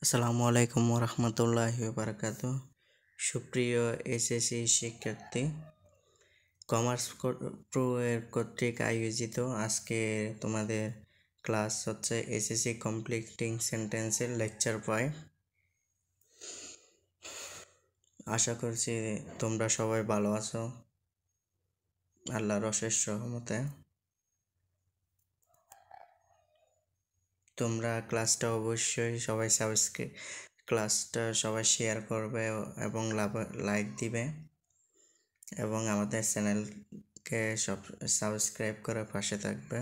আসসালামু আলাইকুম রহমতুল্লাহি বারাকাতু। সুপ্রিয় এসএসসি শিক্ষার্থী, কমার্স প্রো এর কর্তৃক আয়োজিত আজকে তোমাদের ক্লাস হচ্ছে এসএসসি কমপ্লিটিং সেন্টেন্সের লেকচার 5। আশা করছি তোমরা সবাই ভালো আছো আল্লাহর অশেষ রহমতে। তোমরা ক্লাসটা অবশ্যই সবাই ক্লাসটা সবাই শেয়ার করবে এবং লাইক দিবে এবং আমাদের চ্যানেলকে সাবস্ক্রাইব করে পাশে থাকবে।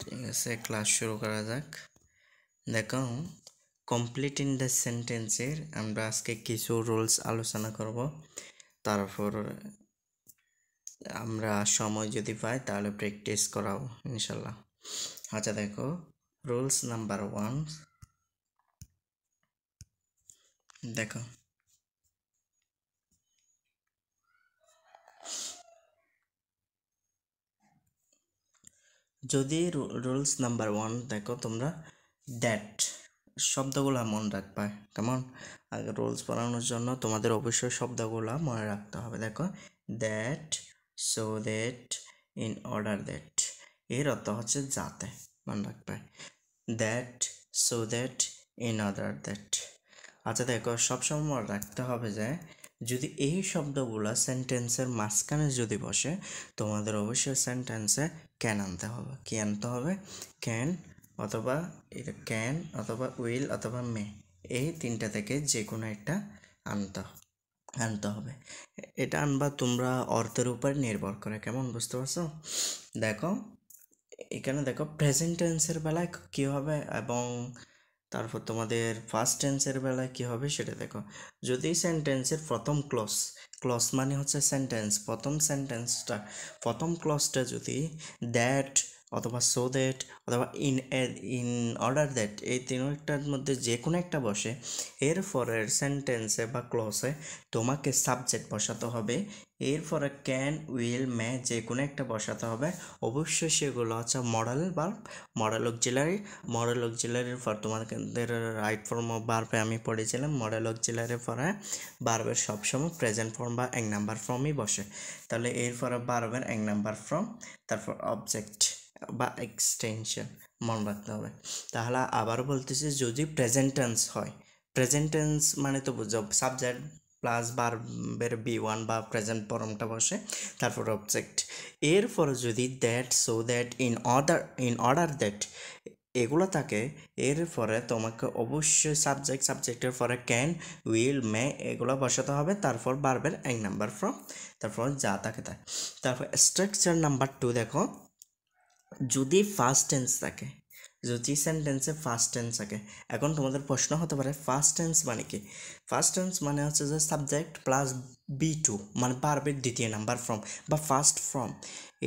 ঠিক আছে, ক্লাস শুরু করা যাক। দেখো, কমপ্লিটিং দ্য সেন্টেন্সের আমরা আজকে কিছু রুলস আলোচনা করব, তারপর আমরা সময় যদি পাই তাহলে প্র্যাকটিস করাও ইনশাল্লাহ। আচ্ছা দেখো, রুলস নাম্বার 1। দেখো, যদি রুলস নাম্বার 1 দেখো, তোমরা দ্যাট শব্দগুলো মনে রাখবা। কেমন? আগে রুলস পড়ানোর জন্য তোমাদের অবশ্যই শব্দগুলো মনে রাখতে হবে। দেখো, that, so that, in order that, এর অর্থ হচ্ছে যাতে, মনে রাখবে। That, so that, in order that. আচ্ছা দেখো, সবসময় মনে রাখতে হবে যে যদি এই শব্দগুলো সেন্টেন্সের মাঝখানে যদি বসে, তোমাদের অবশ্যই সেন্টেন্সে ক্যান আনতে হবে। কি আনতে হবে? ক্যান অথবা ক্যান অথবা উইল অথবা মে, এই তিনটা থেকে যে কোনো একটা আনতে হবে। এটা আনবা তোমরা অর্থের উপর নির্ভর করে। কেমন, বুঝতে পারছো? দেখো এখানে দেখো, প্রেজেন্ট টেন্সের বেলায় কী হবে এবং তারপর তোমাদের ফার্স্ট টেন্সের বেলায় কী হবে সেটা দেখো। যদি সেন্টেন্সের প্রথম ক্লজ মানে হচ্ছে সেন্টেন্স, প্রথম ক্লজটা যদি দ্যাট অথবা সো দ্যাট অথবা ইন অর্ডার দ্যাট, এই তিনটার মধ্যে যে কোনো একটা বসে, এরপরের সেন্টেন্সে বা ক্লজে তোমাকে সাবজেক্ট বসাতে হবে। এরপরে ক্যান, উইল, মে যে কোনো একটা বসাতে হবে। অবশ্যই সেগুলো হচ্ছে মডেল অক্সিলারির পর তোমাদের রাইট ফর্ম অফ ভার্বে আমি পড়েছিলাম। মডেল অক্সিলারির পরে ভার্বের সবসময় প্রেজেন্ট ফর্ম বা 1 নাম্বার ফর্মই বসে। তাহলে এরপরে ভার্বের 1 নাম্বার ফর্ম, তারপর অবজেক্ট বা এক্সটেনশন মনে রাখতে হবে। তাহলে আবার বলতেছি, যদি প্রেজেন্ট টেন্স হয়, প্রেজেন্ট টেন্স মানে তো বুঝো সাবজেক্ট প্লাস ভার্বের B1 বা প্রেজেন্ট ফর্মটা বসে, তারপর অবজেক্ট। এরপর যদি that, so that, in order that এগুলো থাকে, এরপরে তোমাকে অবশ্যই সাবজেক্টের পরে ক্যান, উইল, মে এগুলো বসাতে হবে। তারপর ভার্বের 1 নাম্বার ফর্ম, তারপর যা থাকে তাই। তারপর স্ট্রাকচার নাম্বার 2 দেখো, যদি ফার্স্ট টেন্স থাকে, যদি সেন্টেন্সে ফার্স্ট টেন্স থাকে, এখন তোমাদের প্রশ্ন হতে পারে ফার্স্ট টেন্স মানে কি? ফার্স্ট টেন্স মানে হচ্ছে যে সাবজেক্ট প্লাস B2 মানে ভার্বের দ্বিতীয় নাম্বার ফর্ম বা ফার্স্ট ফর্ম,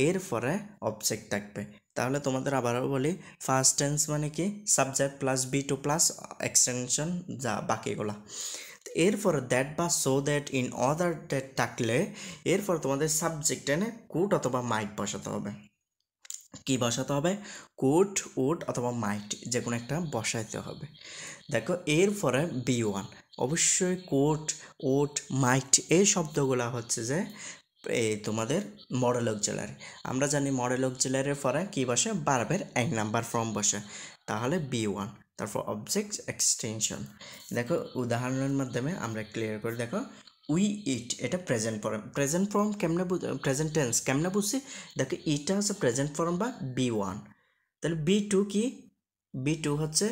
এরপরে অবজেক্ট থাকবে। তাহলে তোমাদের আবারও বলি, ফার্স্ট টেন্স মানে কি? Subject plus B2 plus extension যা বাকিগুলা। এরপরে দ্যাট বা so that, in order that থাকলে এরপর তোমাদের সাবজেক্ট এনে কুড অথবা মাইট বসাতে হবে। কি বসাতে হবে? কুড, উড অথবা মাইট যে কোনো একটা বসাইতে হবে। দেখো, এরপরে B1 অবশ্যই কুড, উড, মাইট এই শব্দগুলো হচ্ছে যে এই তোমাদের মডেল অক্সিলারি। আমরা জানি মডেল অক্সিলারির পরে কি বসে? ভার্বের 1 নাম্বার ফর্ম বসে। তাহলে B1, তারপর অবজেক্ট, এক্সটেনশন। দেখো উদাহরণের মাধ্যমে আমরা ক্লিয়ার করে দেখো, উই ইট এটা প্রেজেন্ট ফর্ম কেমনে প্রেজেন্ট টেন্স কেমনে বুঝছি? দেখো, এটা হচ্ছে প্রেজেন্ট ফর্ম বা B1। তাহলে B2 কি? B2 হচ্ছে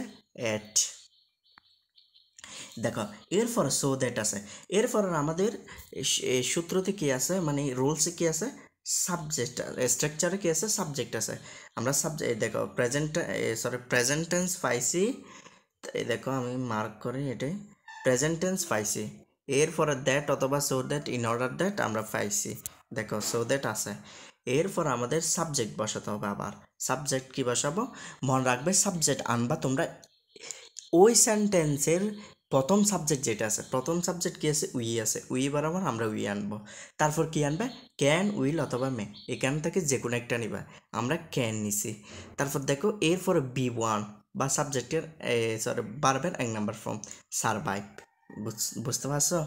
এট। দেখো, এরপর সো দ্যাট আছে। এরপর আমাদের সূত্রতে কি আছে, মানে রুলসে কি আছে? সাবজেক্ট, স্ট্রাকচারে কি আছে? সাবজেক্ট আছে। আমরা সাবজেক্ট দেখো, প্রেজেন্ট টেন্স পাইছি। এই দেখো আমি মার্ক করি, এটাই প্রেজেন্ট টেন্স পাইছি। এরপরে দ্যাট অথবা so that, in order that আমরা পাইছি। দেখো সো দ্যাট আছে। এরপর আমাদের সাবজেক্ট বসাতে হবে। আবার সাবজেক্ট কি বসাবো? মনে রাখবে, সাবজেক্ট আনবা তোমরা ওই সেন্টেন্সের প্রথম সাবজেক্ট যেটা আছে, প্রথম সাবজেক্ট কি আছে, উই আছে, উই বরাবর আমরা উই আনবো। তারপর কি আনবে, ক্যান, উইল অথবা মে, এখান থেকে যে কোনো একটা নিবা। আমরা ক্যান নিছি। তারপর দেখো এরপরে বি ওয়ান বা সাবজেক্টের সরি ভার্বের 1 নাম্বার ফর্ম সারভাইভ। বুঝতে পারছো?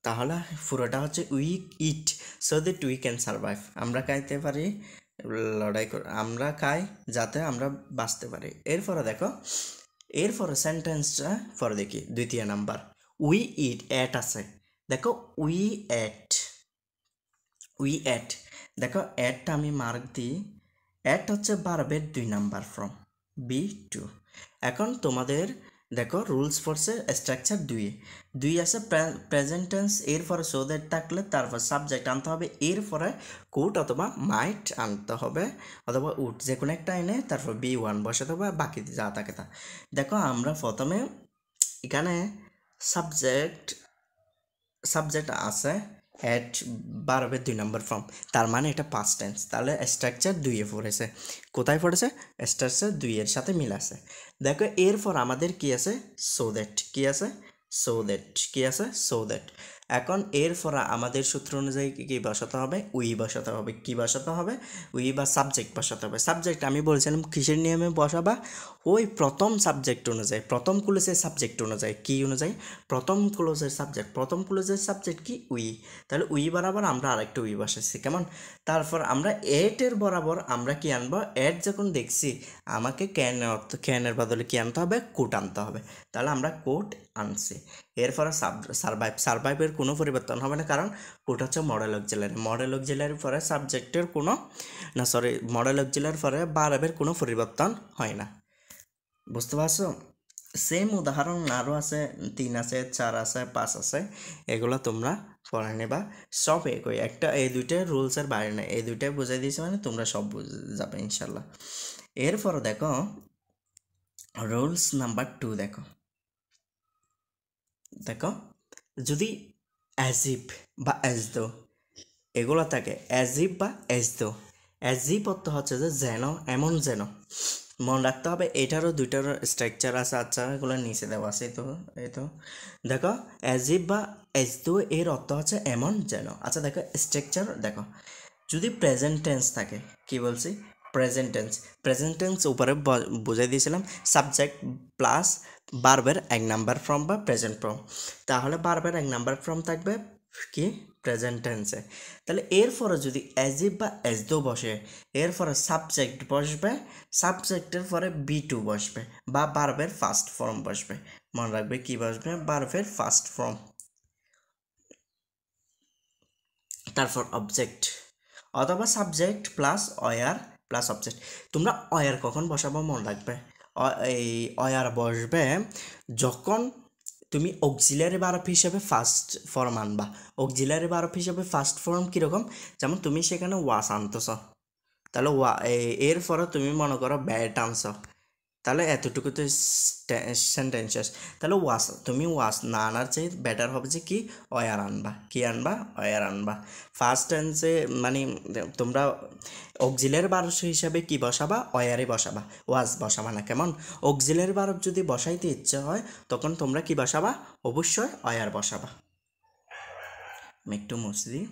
তাহলে পুরোটা হচ্ছে we it so that we can survive, আমরা খাইতে পারি, লড়াই করে আমরা খাই যাতে আমরা বাঁচতে পারি। এরপরে দেখো, এরপরে সেন্টেন্সটা পরে দেখি, দ্বিতীয় নাম্বার উই ইট, অ্যাট আছে, দেখো উই অ্যাট, উই অ্যাট, দেখো অ্যাটটা আমি মার্ক দিই। অ্যাট হচ্ছে ভার্বের 2 নাম্বার ফর্ম, B2। এখন তোমাদের দেখো রুলস ফোর্সের স্ট্রাকচার দুই আছে, প্রেজেন্ট টেন্স, এরপরে সো দ্যাট থাকলে তারপর সাবজেক্ট আনতে হবে, এরপরে কুড অথবা মাইট আনতে হবে অথবা উড, যে কোনো একটা এনে তারপর B1 বসাতে হবে, বাকি যা থাকে তা। দেখো আমরা প্রথমে এখানে সাবজেক্ট আছে অ্যাট ভার্বের 2 নাম্বার ফর্ম, তার মানে এটা পাস্ট টেন্স, তাহলে স্ট্রাকচার 2-এ পড়েছে। কোথায় পড়েছে? স্ট্রাকচার 2-এর সাথে মিল আছে। দেখো এরপর আমাদের কি আছে, সো দ্যাট, কি আছে, সো দ্যাট, কি আছে, সো দ্যাট। এখন এরপর আমাদের সূত্র অনুযায়ী কি বসাতে হবে, উই বসাতে হবে। কি বসাতে হবে, উই বা সাবজেক্ট বসাতে হবে। সাবজেক্ট আমি বলছিলাম কিসের নিয়মে বসাবা, ওই প্রথম সাবজেক্ট অনুযায়ী, প্রথম ক্লোজের সাবজেক্ট অনুযায়ী, কি অনুযায়ী, প্রথম ক্লোজের সাবজেক্ট, প্রথম ক্লোজের সাবজেক্ট কি, উই, তাহলে উই বরাবর আমরা আরেকটা উই বসাচ্ছি, কেমন। তারপর আমরা এটের বরাবর আমরা কি আনবো, এট যখন দেখছি আমাকে ক্যানের বদলে কি আনতে হবে, কোট আনতে হবে, তাহলে আমরা কোট আনছি। এরপরে সারভাইভের কোনো পরিবর্তন হবে না, কারণ কোট হচ্ছে মডেল অক্সিলারি, মডেল অক্সিলারির পরে সাবজেক্টের কোনো মডেল অক্সিলারির পরে ভার্বের কোনো পরিবর্তন হয় না। বুঝতে পারছো? সেম উদাহরণ আরও আছে, 3 আছে, 4 আছে, 5 আছে, এগুলো তোমরা পড়ে নেবা। সব একই, একটা এই দুইটা রুলসের বাইরে নেই, এই দুইটাই বুঝাই দিয়েছে মানে তোমরা সব বুঝে যাবে ইনশাল্লাহ। এরপর দেখো রুলস নাম্বার 2, দেখো যদি অ্যাজিভ বা অ্যাজদো এগুলো থাকে, অ্যাজিভ বা অ্যাজদো, অ্যাজিভ অর্থ হচ্ছে যে যেন, এমন যেন, মনে রাখতে হবে। এটারও দুইটার স্ট্রাকচার আছে, আচ্ছা এগুলো নিচে দেওয়া আছে, এই তো দেখো অ্যাজিভ বা অ্যাজদো এর অর্থ হচ্ছে এমন যেন। আচ্ছা দেখো স্ট্রাকচার দেখো, যদি প্রেজেন্ট টেন্স থাকে, কি বলছি, প্রেজেন্ট টেন্স উপরে বুঝাই দিয়েছিলাম, সাবজেক্ট প্লাস ভার্বের 1 নাম্বার ফর্ম বা প্রেজেন্ট ফর্ম, তাহলে ভার্বের 1 নাম্বার ফর্ম থাকবে কি, প্রেজেন্ট টেন্সে। তাহলে এরপরে যদি অ্যাজিভ বা অ্যাজদো বসে, এরপরে সাবজেক্ট বসবে, সাবজেক্টের পরে B2 বসবে বা ভার্বের ফার্স্ট ফর্ম বসবে, মনে রাখবে কি বসবে, ভার্বের ফার্স্ট ফর্ম। তারপর অবজেক্ট অথবা subject plus were plus object. তোমরা অয়ার কখন বসাবো মনে রাখবে, এই অয়ার বসবে যখন তুমি অক্সিলারি ভার্ব হিসেবে ফার্স্ট ফর্ম আনবা। অক্সিলারি ভার্ব হিসেবে ফার্স্ট ফর্ম কীরকম, যেমন তুমি সেখানে ওয়াস আনতেছ, তাহলে এরপরে তুমি মনে করো ব্যাট আনছ, তাহলে এতটুকু তো সেন্টেন্স শেষ। তাহলে তুমি ওয়াস না আনার চেয়ে বেটার হবে যে কি, অয়ার আনবা, কি আনবা, অয়ার আনবা। ফার্স্ট টেন্সে মানে তোমরা অক্সিলারি ভার্ব হিসাবে কি বসাবা, অয়ারই বসাবা, ওয়াস বসাবা না, কেমন। অক্সিলারি ভার্ব যদি বসাইতে ইচ্ছে হয় তখন তোমরা কি বসাবা, অবশ্যই অয়ার বসাবা। আমি একটু মুছে দিই।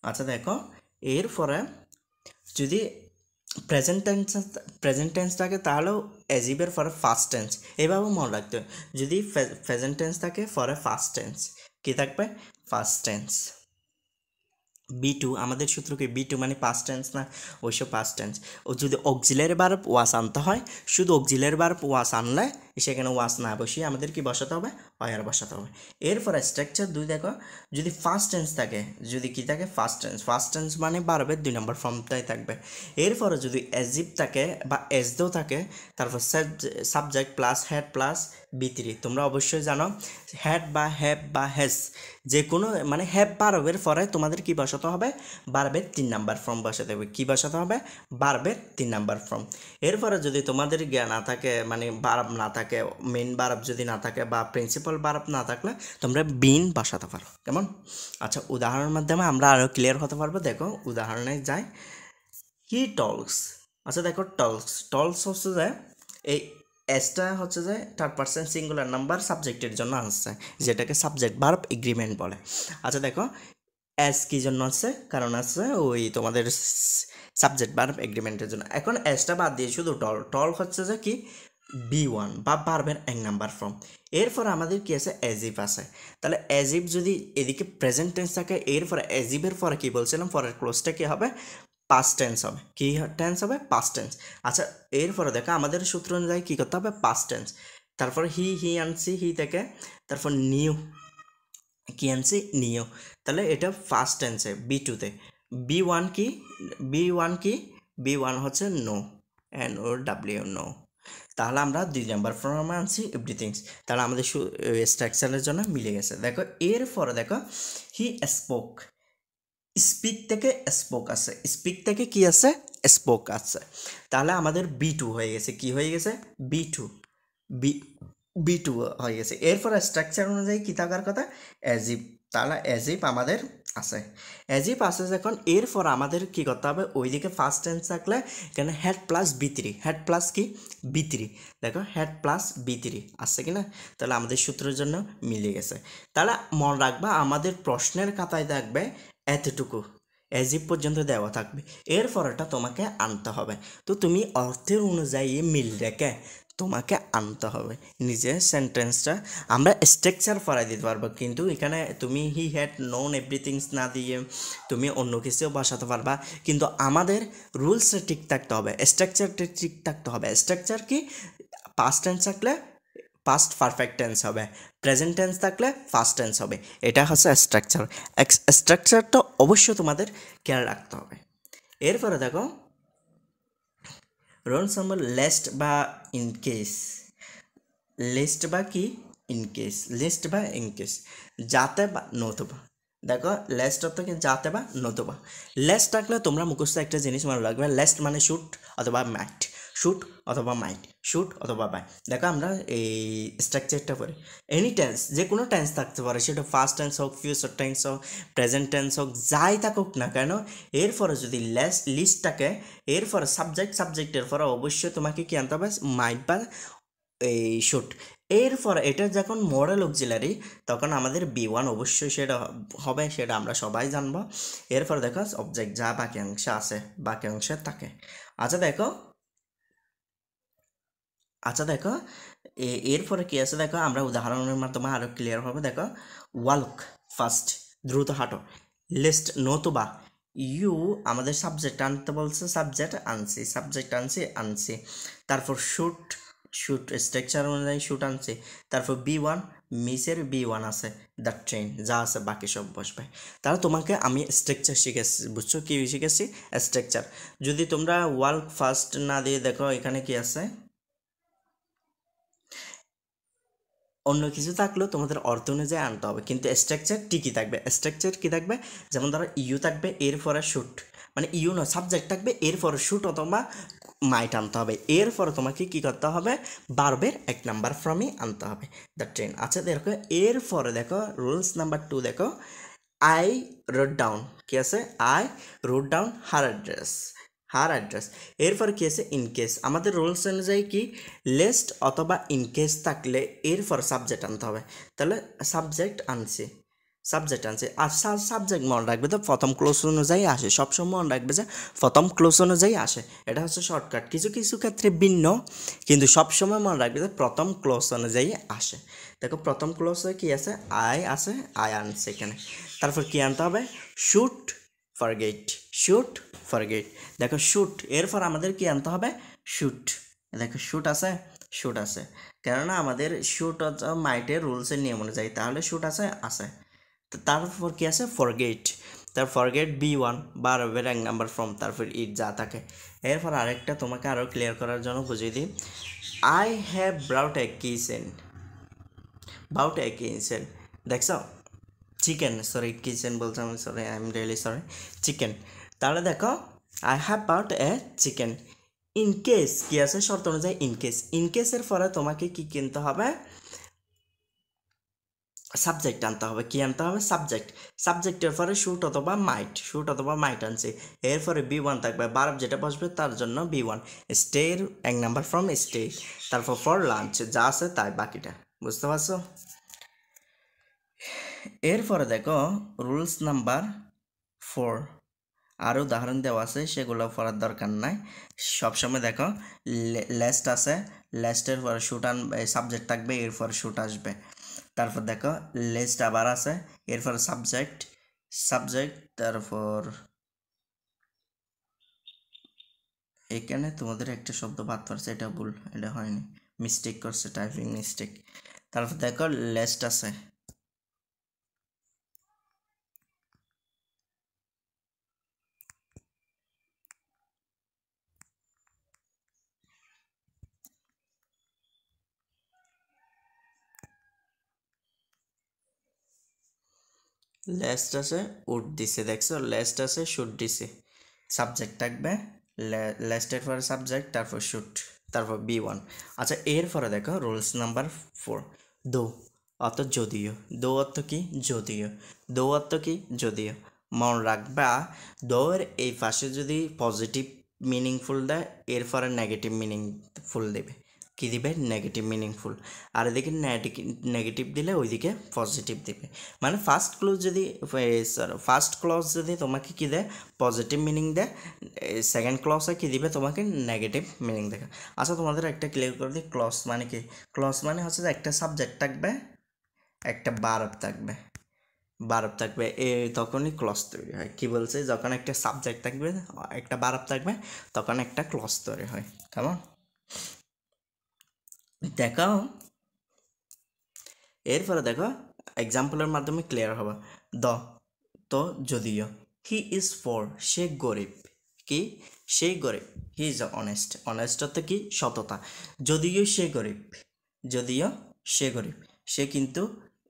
আচ্ছা দেখো এরপরে যদি প্রেজেন্ট টেন্স থাকে তাহলেও অ্যাজিভের পরে ফার্স্ট টেন্স, এভাবেও মনে রাখতে হয়। যদি প্রেজেন্ট টেন্স থাকে পরে ফার্স্ট টেন্স, কী থাকবে, ফার্স্ট টেন্স। B2 আমাদের সূত্র কি, B2 মানে পাস্ট টেন্স না, ওইসব পাস্ট টেন্স। ও যদি অক্সিলারি ভার্ব ওয়াস আনতে হয়, শুধু অক্সিলারি ভার্ব ওয়াস আনলে সেখানে ওয়াস না বসিয়ে আমাদের কি বসাতে হবে, অয়ার বসাতে হবে। এরপরে স্ট্রাকচার 2 দেখো, যদি ফার্স্ট টেন্স থাকে, যদি কি থাকে, ফার্স্ট টেন্স মানে ভার্বের 2 নম্বর ফর্মটাই থাকবে। এরপরে যদি অ্যাজিভ থাকে বা অ্যাজদো থাকে, তারপর subject plus had plus B3। তোমরা অবশ্যই জানো হ্যাড বা হ্যাভ বা হ্যাজ যে কোনো মানে হ্যাভ ভার্বের পরে তোমাদের কি বসাতে হবে, ভার্বের 3 নাম্বার ফর্ম বসাতে হবে। কি বসাতে হবে, ভার্বের 3 নাম্বার ফর্ম। এরপরে যদি তোমাদের জ্ঞান না থাকে, মানে ভার্ব না থাকে, মেন ভার্ব যদি না থাকে বা প্রিন্সিপাল ভার্ব না থাকলে তোমরা বিন বসাতে পারো, কেমন। আচ্ছা উদাহরণের মাধ্যমে আমরা আরও ক্লিয়ার হতে পারবো। দেখো উদাহরণে যাই, হি টলস। আচ্ছা দেখো টলস হচ্ছে যে এই এসটা হচ্ছে যে থার্ড পারসন সিঙ্গুলার নাম্বার সাবজেক্টের জন্য আসছে, যেটাকে সাবজেক্ট ভার্ব এগ্রিমেন্ট বলে। আচ্ছা দেখো এস কি জন্য আছে, কারণ আছে ওই তোমাদের সাবজেক্ট ভার্ব এগ্রিমেন্টের জন্য। এখন এসটা বাদ দিয়ে শুধু টল, টল হচ্ছে যে কি B1 বা ভার্বের এক নাম্বার ফর্ম। এরপর আমাদের কি আছে অ্যাজিভ আছে, তাহলে অ্যাজিভ যদি এদিকে প্রেজেন্ট টেন্স থাকে, এরপরে অ্যাজিভের পরে কি বলছিলাম, পরের ক্লোজটা কি হবে, পাস্ট টেন্স হবে। কি টেন্স হবে, পাস্ট টেন্স। আচ্ছা এরপরে দেখো আমাদের সূত্র অনুযায়ী কী করতে হবে, পাস্ট টেন্স, তারপর হি আনছি, হি থেকে তারপর নিউ, কি আনছি নিউ, তাহলে এটা ফার্স্ট টেন্সে B2-তে। B1 কি, B1 কি, B1 হচ্ছে নো, NO নো। তাহলে আমরা 2 নাম্বার ফর্মে আনছি এভরিথিংস, তাহলে আমাদের স্ট্রাকচারের জন্য মিলে গেছে। দেখো এরপরে দেখো হি স্পোক, স্পিক থেকে স্পোক আছে, স্পিক থেকে কি আছে, স্পোক আছে, তাহলে আমাদের B2 হয়ে গেছে, কি হয়ে গেছে, B2, বি B2 হয়ে গেছে। এরপর স্ট্রাকচার অনুযায়ী কী থাকার কথা, অ্যাজিভ, তাহলে অ্যাজিভ আমাদের আছে, অ্যাজিভ আছে যখন, এরপর আমাদের কি করতে হবে, ওইদিকে ফার্স্ট টেন্স থাকলে এখানে had plus B3, had plus কি B3, দেখো হেড প্লাস B3 আসছে কি না, তাহলে আমাদের সূত্রের জন্য মিলে গেছে। তাহলে মনে রাখবা আমাদের প্রশ্নের খাতায় থাকবে এতটুকু, অ্যাজিভ পর্যন্ত দেওয়া থাকবে, এরপরটা তোমাকে আনতে হবে। তো তুমি অর্থের অনুযায়ী মিল রেখে তোমাকে আনতে হবে নিজের সেন্টেন্সটা। আমরা স্ট্রাকচার পড়াই দিতে পারবো, কিন্তু এখানে তুমি হি হ্যাড নোন এভরিথিংস না দিয়ে তুমি অন্য কিছুও বসাতে পারবা, কিন্তু আমাদের রুলসটা ঠিক থাকতে হবে, স্ট্রাকচারটা ঠিক থাকতে হবে। স্ট্রাকচার কি, পাস্ট টেন্স থাকলে পাস্ট পারফেক্ট টেন্স হবে, প্রেজেন্ট টেন্স থাকলে ফার্স্ট টেন্স হবে, এটা হচ্ছে স্ট্রাকচার। স্ট্রাকচারটা অবশ্যই তোমাদের খেয়াল রাখতে হবে। এরপরে দেখো রোল নম্বর লেস্ট বা ইনকেস, লিস্ট বা কি ইনকেস, লিস্ট বা ইনকেস, যাতে বা নতুবা। দেখো লেস্ট অর্থ কি যাতে বা নতুবা। লেস্ট থাকলে তোমরা মুখস্থ একটা জিনিস মনে রাখবে, লেস্ট মানে শুট অথবা মাইট, শুট অথবা মাইট, শুট অথবা বাই। দেখো আমরা এই স্ট্রাকচারটা পড়ি, এনি টেন্স, যে কোনো টেন্স থাকতে পারে, সেটা ফার্স্ট টেন্স হোক, ফিউচার টেন্স হোক, প্রেজেন্ট টেন্স হোক, যাই থাকুক না কেন, এরপরে যদি লিস্ট থাকে, এরপরে সাবজেক্টের পরে অবশ্যই তোমাকে কি আনতে হবে, মাইট বা এই শুট। এরপর এটা যখন মডেল অক্সিলারি, তখন আমাদের B1 অবশ্যই সেটা হবে, সেটা আমরা সবাই জানবো। এরপর দেখো অবজেক্ট যা বাকি অংশে আছে, বাকি অংশে থাকে। আচ্ছা দেখো, আচ্ছা দেখো এরপরে কি আছে, দেখো আমরা উদাহরণের মাধ্যমে আরও ক্লিয়ার হবে। দেখো ওয়ালক ফার্স্ট, দ্রুত হাঁটো, লিস্ট নতুবা, ইউ আমাদের সাবজেক্ট আনতে বলছে, সাবজেক্ট আনছি, তারপর শুট, শুট স্ট্রাকচার অনুযায়ী শুট আনছি, তারপর B1 মিসের B1 আছে, দ্য ট্রেন যা আছে বাকি সব বসবে। তাহলে তোমাকে আমি স্ট্রাকচার শিখেছি, বুঝছো কি শিখেছি, স্ট্রাকচার। যদি তোমরা ওয়ালক ফার্স্ট না দিয়ে দেখো এখানে কি আছে, অন্য কিছু থাকলেও তোমাদের অর্থ অনুযায়ী আনতে হবে, কিন্তু স্ট্রাকচার ঠিকই থাকবে। স্ট্রাকচার কী থাকবে, যেমন ধরো ইউ থাকবে, এরপরে শুট, মানে ইউ নয় সাবজেক্ট থাকবে, এরপরে শুট অথবা মাইট আনতে হবে, এরপরে তোমাকে কী করতে হবে, ভার্বের এক নাম্বার ফর্মই আনতে হবে, দ্য ট্রেন। আচ্ছা দেখো এরপরে দেখো রুলস নাম্বার 2 দেখো, আই রোট ডাউন, কি আছে, আই রোট ডাউন হার অ্যাড্রেস, এরপর কি আছে ইনকেস। আমাদের রুলস অনুযায়ী কি, লিস্ট অথবা ইনকেস থাকলে এরপর সাবজেক্ট আনতে হবে, তাহলে সাবজেক্ট আনছি, আর সাবজেক্ট মনে রাখবে তো প্রথম ক্লোজ অনুযায়ী আসে, সবসময় মনে রাখবে যে প্রথম ক্লোজ অনুযায়ী আসে, এটা হচ্ছে শর্টকাট। কিছু কিছু ক্ষেত্রে ভিন্ন, কিন্তু সবসময় মনে রাখবে যে প্রথম ক্লোজ অনুযায়ী আসে। দেখো প্রথম ক্লোজে কি আছে, আই আনছে এখানে, তারপর কি আনতে হবে, শুট ফরগেট, শুট ফরগেট। দেখো শুট, এরপর আমাদের কি আনতে হবে, শুট, দেখো শুট আছে, কেননা আমাদের শুট মাইটের রুলসের নিয়ম অনুযায়ী, তাহলে শুট আছে। তারপর কি আছে, ফরগেট, তার ফরগেট B1 ভার্বের এক নাম্বার ফর্ম, তারপর ইট যা থাকে। এরপর আরেকটা তোমাকে আরও ক্লিয়ার করার জন্য বুঝিয়ে দিই, আই হ্যাভ ব্রাউট এ কিচেন, দেখছো চিকেন, সরি কিচেন বলতে আমি sorry, I am really sorry, chicken. তাহলে দেখো I have bout A chicken, ইনকেস কি আছে শর্ত অনুযায়ী ইনকেসের পরে তোমাকে কি কিনতে হবে, সাবজেক্ট আনতে হবে, কি আনতে হবে সাবজেক্ট, সাবজেক্টের পরে শুট অথবা মাইট আনছি, এরপরে বি1 থাকবে, বারব যেটা বসবে তার জন্য বি1, স্টের 1 নাম্বার ফ্রম স্টে, তারপর ফর লাঞ্চ, যা আছে তাই বাকিটা, বুঝতে পারছো? এরপরে দেখো রুলস নাম্বার 4, আরও উদাহরণ দেওয়া আছে, সেগুলো পড়ার দরকার নাই। সবসময় দেখো লেস্ট আছে, লেস্টের পরে শুট সাবজেক্ট থাকবে, এরপর শুট আসবে। তারপর দেখো লিস্ট আবার আছে, এরপর সাবজেক্ট তারপর এখানে তোমাদের একটা শব্দ বাদ পড়ছে, এটা ভুল, এটা হয়নি, মিস্টেক করছে, টাইপিং মিস্টেক। তারপর দেখো লিস্ট আছে, লেস্ট আছে, উড দিছে, দেখছো লেস্ট আছে, শুট দিছে, সাবজেক্ট থাকবে, লেস্টের পরে সাবজেক্ট, তারপর শুট, তারপর বি1। আচ্ছা এরপরে দেখো রুলস নাম্বার 4, দো অর্থ যদিও, দো অর্থ কি যদিও, দো অর্থ কি যদিও, মনে রাখবা দোর এই পাশে যদি পজিটিভ মিনিংফুল দেয়, এরপরে নেগেটিভ মিনিংফুল দেবে, কি দিবে নেগেটিভ মিনিংফুল, আর এদিকে নেগেটিভ দিলে ওইদিকে পজিটিভ দিবে। মানে ফার্স্ট ক্লজ যদি তোমাকে কি দেয় পজিটিভ মিনিং দেয়, সেকেন্ড ক্লজে কি দিবে তোমাকে নেগেটিভ মিনিং দেবে। আচ্ছা তোমাদের একটা ক্লিয়ার করে দিই, ক্লজ মানে কি? ক্লজ মানে হচ্ছে যে একটা সাবজেক্ট থাকবে, একটা বারব থাকবে তখনই ক্লজ তৈরি হয়। কি বলছে, যখন একটা সাবজেক্ট থাকবে, একটা বারব থাকবে, তখন একটা ক্লজ তৈরি হয়। কেমন দেখো, এরপরে দেখো এক্সাম্পলের মাধ্যমে ক্লিয়ার হবে। দ তো যদিও, হি ইজ ফর সে গরিব, কি সে গরিব, হি ইজ অনেস্ট, অনেস্ট অর্থ কি সততা, যদিও সে গরিব, যদিও সে গরিব, সে কিন্তু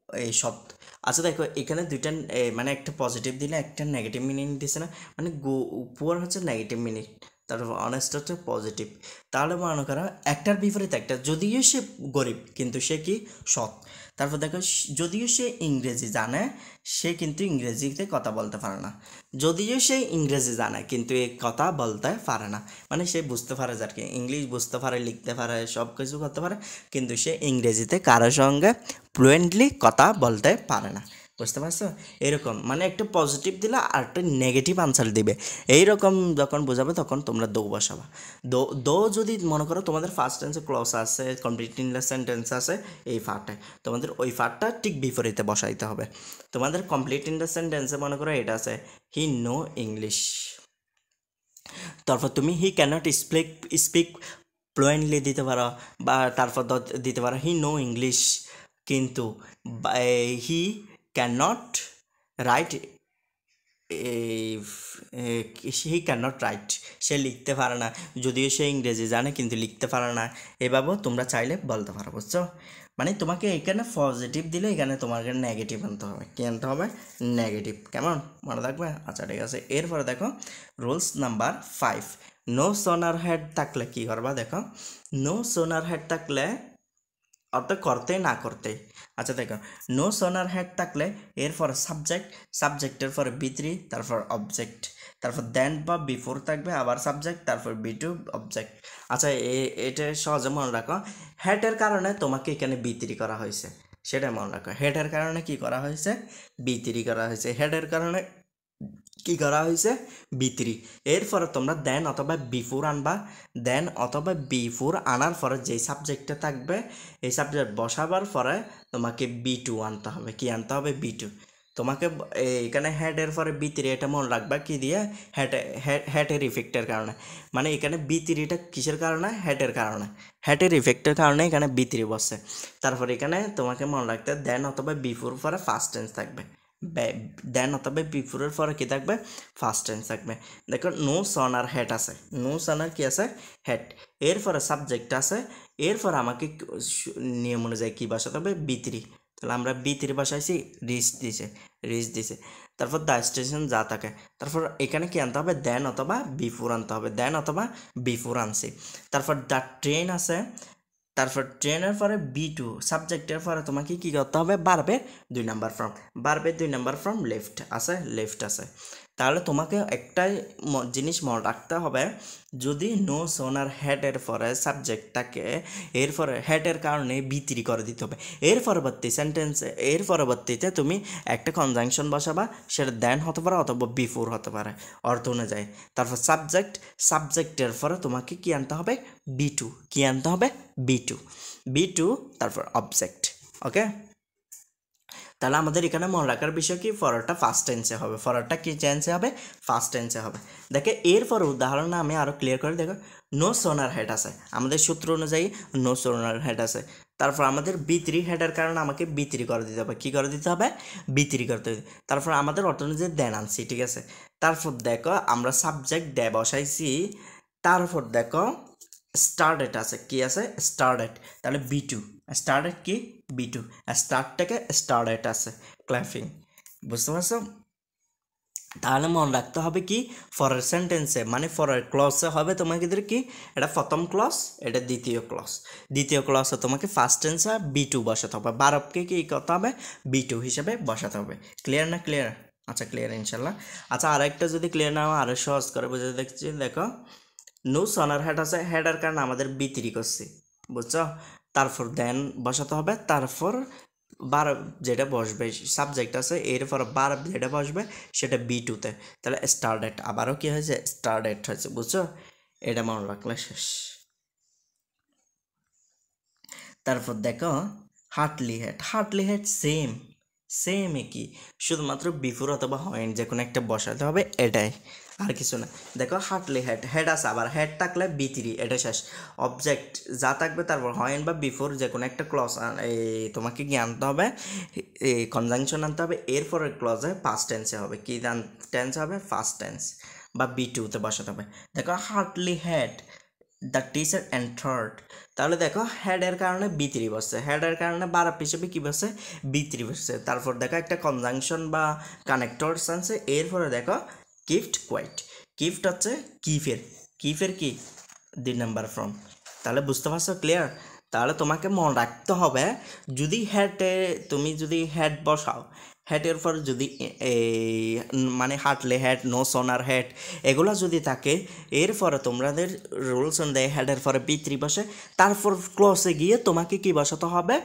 এই সৎ। আচ্ছা দেখো এখানে দুইটা মানে একটা পজিটিভ দিলে একটা নেগেটিভ মিনিং দিছে না, মানে পুয়ার হচ্ছে নেগেটিভ মিনিং, তারপর অনেস্ট হচ্ছে পজিটিভ। তাহলে মনে করো একটার বিপরীত একটা, যদিও সে গরিব কিন্তু সে কি সৎ। তারপর দেখো যদিও সে ইংরেজি জানে, সে কিন্তু ইংরেজিতে কথা বলতে পারে না, যদিও সে ইংরেজি জানে কিন্তু এই কথা বলতে পারে না, মানে সে বুঝতে পারে যার কি ইংলিশ বুঝতে পারে, লিখতে পারে, সব কিছু করতে পারে, কিন্তু সে ইংরেজিতে কারোর সঙ্গে ফ্লুয়েন্টলি কথা বলতে পারে না, বুঝতে পারছো? এরকম মানে একটা পজিটিভ দিলে আর একটা নেগেটিভ আনসার দিবে, এইরকম যখন বোঝাবে তখন তোমরা দো বসাবা। দো যদি মনে করো তোমাদের ফার্স্ট টেন্সে ক্লজ আছে, কমপ্লিট ইনলেস সেন্টেন্স আছে, এই ফার্টে তোমাদের ওই ফার্টটা ঠিক বিপরীতে বসাইতে হবে। তোমাদের কমপ্লিট ইনলেস সেন্টেন্সে মনে করো এটা আছে, হি নো ইংলিশ, তারপর তুমি হি ক্যানট স্পিক ফ্লুয়েন্টলি দিতে পারো, বা তারপর দিতে পারো হি নো ইংলিশ কিন্তু হি ক্যানট রাইট, হি ক্যানট রাইট, সে লিখতে পারে না, যদিও সে ইংরেজি জানে কিন্তু লিখতে পারে না, এভাবেও তোমরা চাইলে বলতে পারো, বুঝছো? মানে তোমাকে এখানে পজিটিভ দিলে এখানে তোমাকে নেগেটিভ আনতে হবে, কি আনতে হবে নেগেটিভ, কেমন মনে থাকবে? আচ্ছা ঠিক আছে। এরপরে দেখো rules number 5, no sooner had থাকলে কি করবা, দেখো নো সোনার হেড থাকলে অর্থ করতে না করতে। আচ্ছা দেখো নো সোনার হেড থাকলে এরপর সাবজেক্টের পরে বি3, তারপর অবজেক্ট, তারপর দেন বা বিফোর থাকবে, আবার সাবজেক্ট, তারপর বি2 অবজেক্ট। আচ্ছা এটা সহজে মনে রাখো, হেডের কারণে তোমাকে এখানে বি3 করা হয়েছে, সেটা মনে রাখো, হেডের কারণে কি করা হয়েছে বি3 করা হয়েছে, হেডের কারণে কি করা হয়েছে বি3। এরপরে তোমরা দেন অথবা বিফোর আনবা, দেন অথবা বিফোর আনার পরে যেই সাবজেক্টটা থাকবে এই সাবজেক্ট বসাবার পরে তোমাকে বি2 আনতে হবে, কি আনতে হবে বি2। তোমাকে এখানে হেডের পরে বি3 এটা মনে রাখবা কি দিয়ে, হেডের ইফেক্টের কারণে, মানে এখানে বি3টা কিসের কারণে হেডের কারণে, হেডের ইফেক্টের কারণে এখানে বি3 বসছে। তারপর এখানে তোমাকে মনে রাখতে দেন অথবা বিফোর পরে ফার্স্ট টেন্স থাকবে, দেন অথবা বিফোরের পরে কি থাকবে ফার্স্ট টেন্স থাকবে। দেখো নো সন আর হেড আছে, নো সন আর কি আছে হেড, এরপরে সাবজেক্ট আছে, এরপর আমাকে নিয়ম অনুযায়ী কী বসাতে হবে বি3, তাহলে আমরা বি3 বসাইছি, রিচ দিছে, তারপর দ্য স্টেশন যা থাকে, তারপর এখানে কি আনতে হবে দেন অথবা বিফোর আনতে হবে, দেন অথবা বিফোর আনছি। তারপর দ্য ট্রেন আছে, তারপর ট্রেনের পরে B2 সাবজেক্টের পরে তোমাকে কি করতে হবে ভার্বের 2 নাম্বার ফর্ম, ভার্বের 2 নাম্বার ফর্ম লেফট আছে। তাহলে তোমাকে একটাই জিনিস মনে রাখতে হবে, যদি নো সোনার হেডের পরে সাবজেক্টটাকে এরপরে হেডের কারণে B3 করে দিতে হবে। এর পরবর্তী সেন্টেন্সে এর পরবর্তীতে তুমি একটা কনজাংশন বসাবা, সেটা দেন হতে পারে অথবা বিফোর হতে পারে অর্থ অনুযায়ী। তারপর সাবজেক্টের পরে তোমাকে কি আনতে হবে B2, কি আনতে হবে B2 তারপর অবজেক্ট। ওকে, তাহলে আমাদের এখানে মনে রাখার বিষয় কি ফরওয়ার্ডটা ফার্স্ট টেন্সে হবে, ফরওয়ার্ডটা কি টেন্সে হবে ফার্স্ট টেন্সে হবে। দেখে এরপর উদাহরণ আমি আরও ক্লিয়ার করে দেখো, নো সোনার হেড আছে, আমাদের সূত্র অনুযায়ী নো সোনার হেড আছে। তারপর আমাদের B3 হেডের কারণে আমাকে B3 করে দিতে হবে, কী করে দিতে হবে B3 করতে হবে। তারপর আমাদের অর্থ অনুযায়ী দেন আনছি, ঠিক আছে। তারপর দেখো আমরা সাবজেক্ট দে বসাইছি, তারপর দেখো স্টার্টেড আছে, কি আছে স্টার্টেড, তাহলে B2 স্টার্টেড কি B2, স্টার্ট থেকে স্টার্টেড আছে ক্ল্যাপিং, বুঝতে পারছো। তাহলে মনে রাখতে হবে কি ফরের সেন্টেন্সে মানে ফরের ক্লসে হবে তোমাকে কি এটা প্রথম ক্লস, এটা দ্বিতীয় ক্লসে তোমাকে ফার্স্ট টেন্সে B2 বসাতে হবে, বারবকে কি করতে হবে B2 হিসেবে বসাতে হবে। ক্লিয়ার না ক্লিয়ার? আচ্ছা ক্লিয়ার ইনশাল্লাহ। আচ্ছা আরেকটা যদি ক্লিয়ার না হয় আরও সহজ করে বুঝে দেখছি, দেখো নো সোনার হেড আছে, হেডের কারণে আমাদের B3 করছি, বুঝছো। তারপর দেন বসাতে হবে, তারপর ভার্ব যেটা বসবে সাবজেক্ট আছে এরপর ভার্ব যেটা বসবে সেটা B2-তে, তাহলে স্টার্টেড আবারও কি হয়েছে স্টার্টেড হয়েছে, বুঝছো। এটা মনে রাখলে শেষ। তারপর দেখো হার্টলি হেড সেম একই, শুধুমাত্র বিফোর অথবা হয়েন যে কোনো একটা বসাতে হবে, এটাই আর কিছু না। দেখো হার্টলি হেড আছে, আবার হেড থাকলে B3, এটা শেষ। অবজেক্ট যা থাকবে তারপর হয়েন বা বিফোর যে কোনো একটা ক্লজ তোমাকে কি আনতে হবে, এই কনজাংশন আনতে হবে, এরপরের ক্লজে ফার্স্ট টেন্সে হবে, কি টেন্স হবে ফার্স্ট টেন্স বা B2-তে বসাতে হবে। দেখো Hartley head the teacher entered, তাহলে দেখো হেডের কারণে B3 বসছে, হেডের কারণে ভার্ব হিসেবে কী বসছে B3 বসছে। তারপর দেখো একটা কনজাংশন বা কানেক্টরস আনছে, এরপরে দেখো গিফট হচ্ছে কিফের কি 2 নাম্বার ফর্ম। তাহলে বুঝতে পারছো ক্লিয়ার? তাহলে তোমাকে মনে রাখতে হবে, যদি তুমি যদি হেড বসাও, হেডের পর যদি মানে hardly had no sooner had এগুলো যদি থাকে, এরপরে তোমাদের রুলস অনুযায়ী হেডের পরে B3 বসে, তারপর ক্লসে গিয়ে তোমাকে কি বসাতে হবে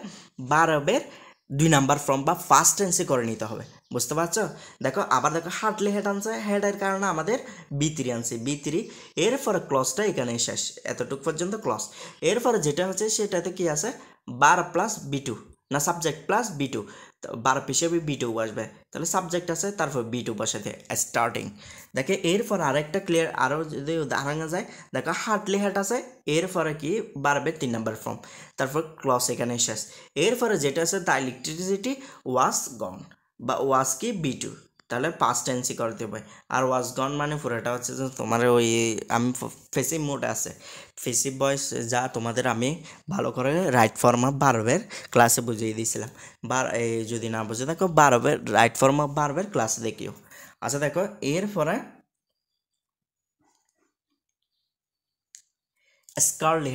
ভার্বের 2 নাম্বার ফর্ম বা ফার্স্ট টেন্সে করে নিতে হবে, বুঝতে পারছো। দেখো আবার দেখো হার্টলি হেড আনছে, হেডের কারণে আমাদের B3 আনছে, B3 এরপরে ক্লসটা এখানে শেষ, এতটুকু পর্যন্ত ক্লস। এরপরে যেটা হচ্ছে সেটাতে কি আছে ভার্ব প্লাস B2 না সাবজেক্ট প্লাস B2, ভার্ব হিসেবে B2 আসবে, তাহলে সাবজেক্ট আছে তারপর B2 বসাতে স্টার্টিং। দেখে এরপর আরেকটা ক্লিয়ার আরও যদি উদাহরণ যায়, দেখো হার্টলি হেড আছে, এরপরে কি ভার্বের 3 নাম্বার ফর্ম, তারপর ক্লস এখানে শেষ। এরপরে যেটা আছে দ্য ইলেকট্রিসিটি ওয়াজ গন বা ওয়াজ কি B2, তাহলে পাস্ট টেন্সই করতে হবে। আর ওয়াজ গন মানে পুরোটা হচ্ছে যে তোমার ওই আমি ফেসিভ মোড আছে, ফেসিভ ভয়েস যা তোমাদের আমি ভালো করে রাইট ফর্ম অফ ভার্বের ক্লাসে বুঝিয়ে দিয়েছিলাম। যদি না বুঝে দেখো ভার্বের রাইট ফর্ম অফ ভার্বের ক্লাসে দেখিও। আচ্ছা দেখো এরপরে স্কারলি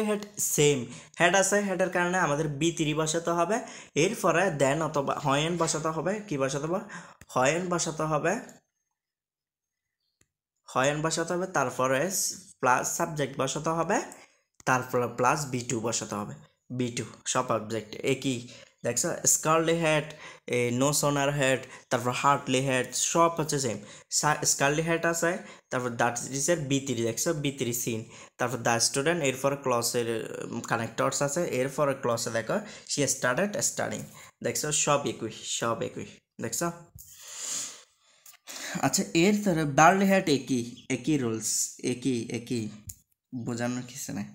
হেড সেম, হেড আছে, হেডের কারণে আমাদের B3 বসাতে হবে, এরপরে দেন অথবা হয়েন বসাতে হবে, কি বসাতে হবে হয়েন বসাতে হবে, তারপরে প্লাস সাবজেক্ট বসাতে হবে, তারপরে প্লাস B2 বসাতে হবে, B2 সব অবজেক্ট একই। দেখছো স্কারলি হেড নো সোনার হেড তারপর হার্টলি হেড সব হচ্ছে সেম। স্কারলি হেড আছে, তারপর দ্যাট ইজের B3 দেখছো B3 সিন, তারপর দ্য স্টুডেন্ট, এরপরে ক্লসের কানেক্টরস আছে, এরপরে ক্লসে দেখো সি স্টার্টিং, দেখছো সব একই দেখছো। আচ্ছা এর ধরে বার্লি হ্যাট একই রুলস একই বোঝানোর কিছু নাই।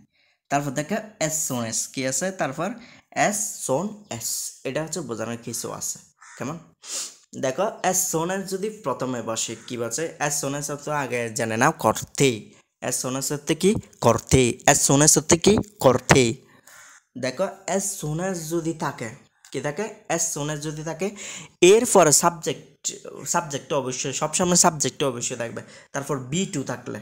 তারপর দেখো এস সোন এস কি আছে, তারপর এস সোন এস এটা হচ্ছে বোঝানোর কিছু আছে কেমন। দেখো এস সোন এস যদি প্রথমে বসে কি বলছে, এস সোন এস তো আগে জেনে নাও করতে, এস সোন এস হচ্ছে কি করতে, এস সোন এস হচ্ছে কি করতে। দেখো এস সোন এস যদি থাকে কি থাকে, এস সোন এস যদি থাকে এরপরে সাবজেক্ট অবশ্যই সবসময় সাবজেক্ট অবশ্যই থাকবে, তারপর B2 থাকলে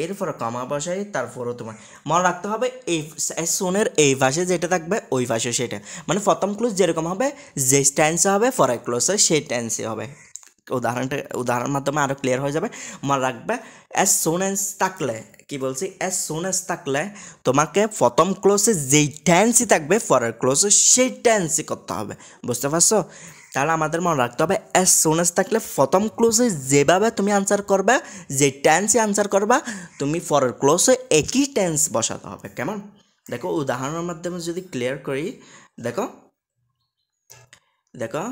এরপরে কমা বসাই, তারপরও তোমার মনে রাখতে হবে এই অ্যাজ সুনের এই পাশে যেটা থাকবে ওই পাশে সেটা, মানে প্রথম ক্লোজ যেরকম হবে যে টেন্সে হবে পরের ক্লোজে সেই টেন্সে হবে। উদাহরণ মাধ্যমে আরও ক্লিয়ার হয়ে যাবে। মনে রাখবে অ্যাজ সুন অ্যাজ থাকলে, কি বলছি, অ্যাজ সুন অ্যাজ থাকলে তোমাকে প্রথম ক্লোজে যেই টেন্সই থাকবে পরের ক্লোজে সেই টেন্সই করতে হবে, বুঝতে পারছো? তাহলে আমাদের মনে রাখতে হবে অ্যাজ সুন অ্যাজ থাকলে প্রথম ক্লোজে যেভাবে তুমি আনসার করবে, যে টেন্সে আনসার করবা, তুমি পরের ক্লোজে একই টেন্স বসাতে হবে। কেমন? দেখো উদাহরণের মাধ্যমে যদি ক্লিয়ার করি, দেখো দেখো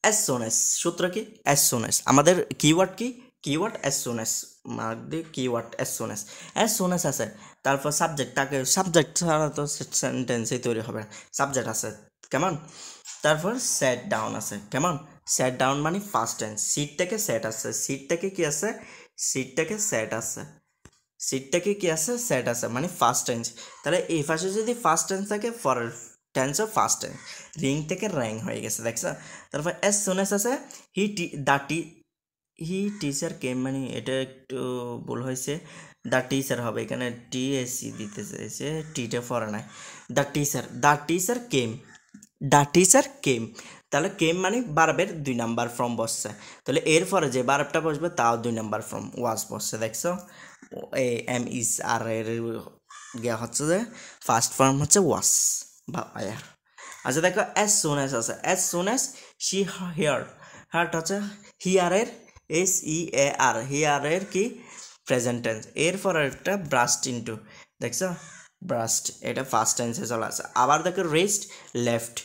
অ্যাজ সুন অ্যাজ সূত্র কি? অ্যাজ সুন অ্যাজ আমাদের কিওয়ার্ড কি? Keyword as soon as, mark the keyword as soon as আছে, তারপর সাবজেক্ট, তাকে সাবজেক্ট ছাড়া তো সেন্টেন্সই তৈরি হবে না, সাবজেক্ট আছে। কেমন? তারপর সেট ডাউন আছে। কেমন? সেট ডাউন মানে ফার্স্ট টেন্স, সিট থেকে সেট আছে, সিট থেকে কি আছে? সিট থেকে সেট আছে, সিট থেকে কি আছে? সেট আছে, মানে ফার্স্ট টেন্স। তাহলে এই পাশে যদি ফার্স্ট টেন্স থাকে পরের টেন্সও ফার্স্ট টেন্স, রিং থেকে র্যাং হয়ে গেছে, দেখছো? তারপর অ্যাজ সুন অ্যাজ আছে, হি টিচার কেম, মানে এটা একটু ভুল হয়েছে, দ্য টিচার হবে এখানে, টিএসি দিতে চেয়েছে, টিটা পরে নাই, the teacher came, the teacher came. তাহলে কেম মানে বারবের 2 নাম্বার ফর্ম বসছে, তাহলে এরপরে যে বারবটা বসবে তাও 2 নাম্বার ফর্ম ওয়াজ বসছে, দেখছো? এম ইস আর এর গিয়া হচ্ছে যে ফার্স্ট ফর্ম হচ্ছে ওয়াস বা আয়ার। আচ্ছা দেখো অ্যাজ সুন অ্যাজ আছে, as soon as she here, heart হচ্ছে হিয়ারের SEAR, হিয়ারের কি প্রেজেন্ট টেন্স, এরপর একটা ব্রাস্ট ইনটু, দেখছো? ব্রাস্ট এটা ফার্স্ট টেন্সে চলে আসে। আবার দেখো রেস্ট, লেফট,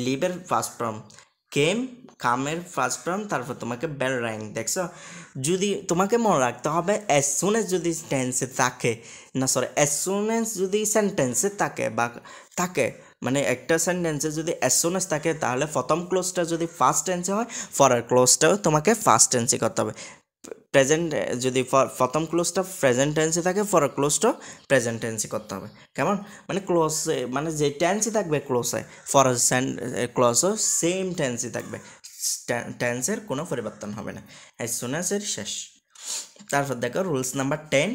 লিভের ফার্স্ট ফর্ম, কেম কামের ফার্স্ট ফর্ম, তারপর তোমাকে বেল র্যাং, দেখছো? যদি তোমাকে মনে রাখতে হবে অ্যাজ সুন এজ যদি টেন্সে থাকে, না সরি, অ্যাজ সুন এজ যদি সেন্টেন্সে থাকে বা থাকে, মানে একটা সেন্টেন্সে যদি অ্যাজ সুন এজ থাকে, তাহলে প্রথম ক্লোজটা যদি ফার্স্ট টেন্সে হয় পরের ক্লোজটাও তোমাকে ফার্স্ট টেন্সে করতে হবে। প্রেজেন্ট যদি প্রথম ক্লোজটা প্রেজেন্ট টেন্সে থাকে পরের ক্লোজটাও প্রেজেন্ট টেন্সে করতে হবে। কেমন? মানে ক্লোজ, মানে যে টেন্সই থাকবে ক্লোজে পরের ক্লোজও সেম টেন্সই থাকবে, টেন্সের কোনো পরিবর্তন হবে না, অ্যাজ সুন অ্যাজ এর শেষ। তারপর দেখো রুলস নাম্বার 10,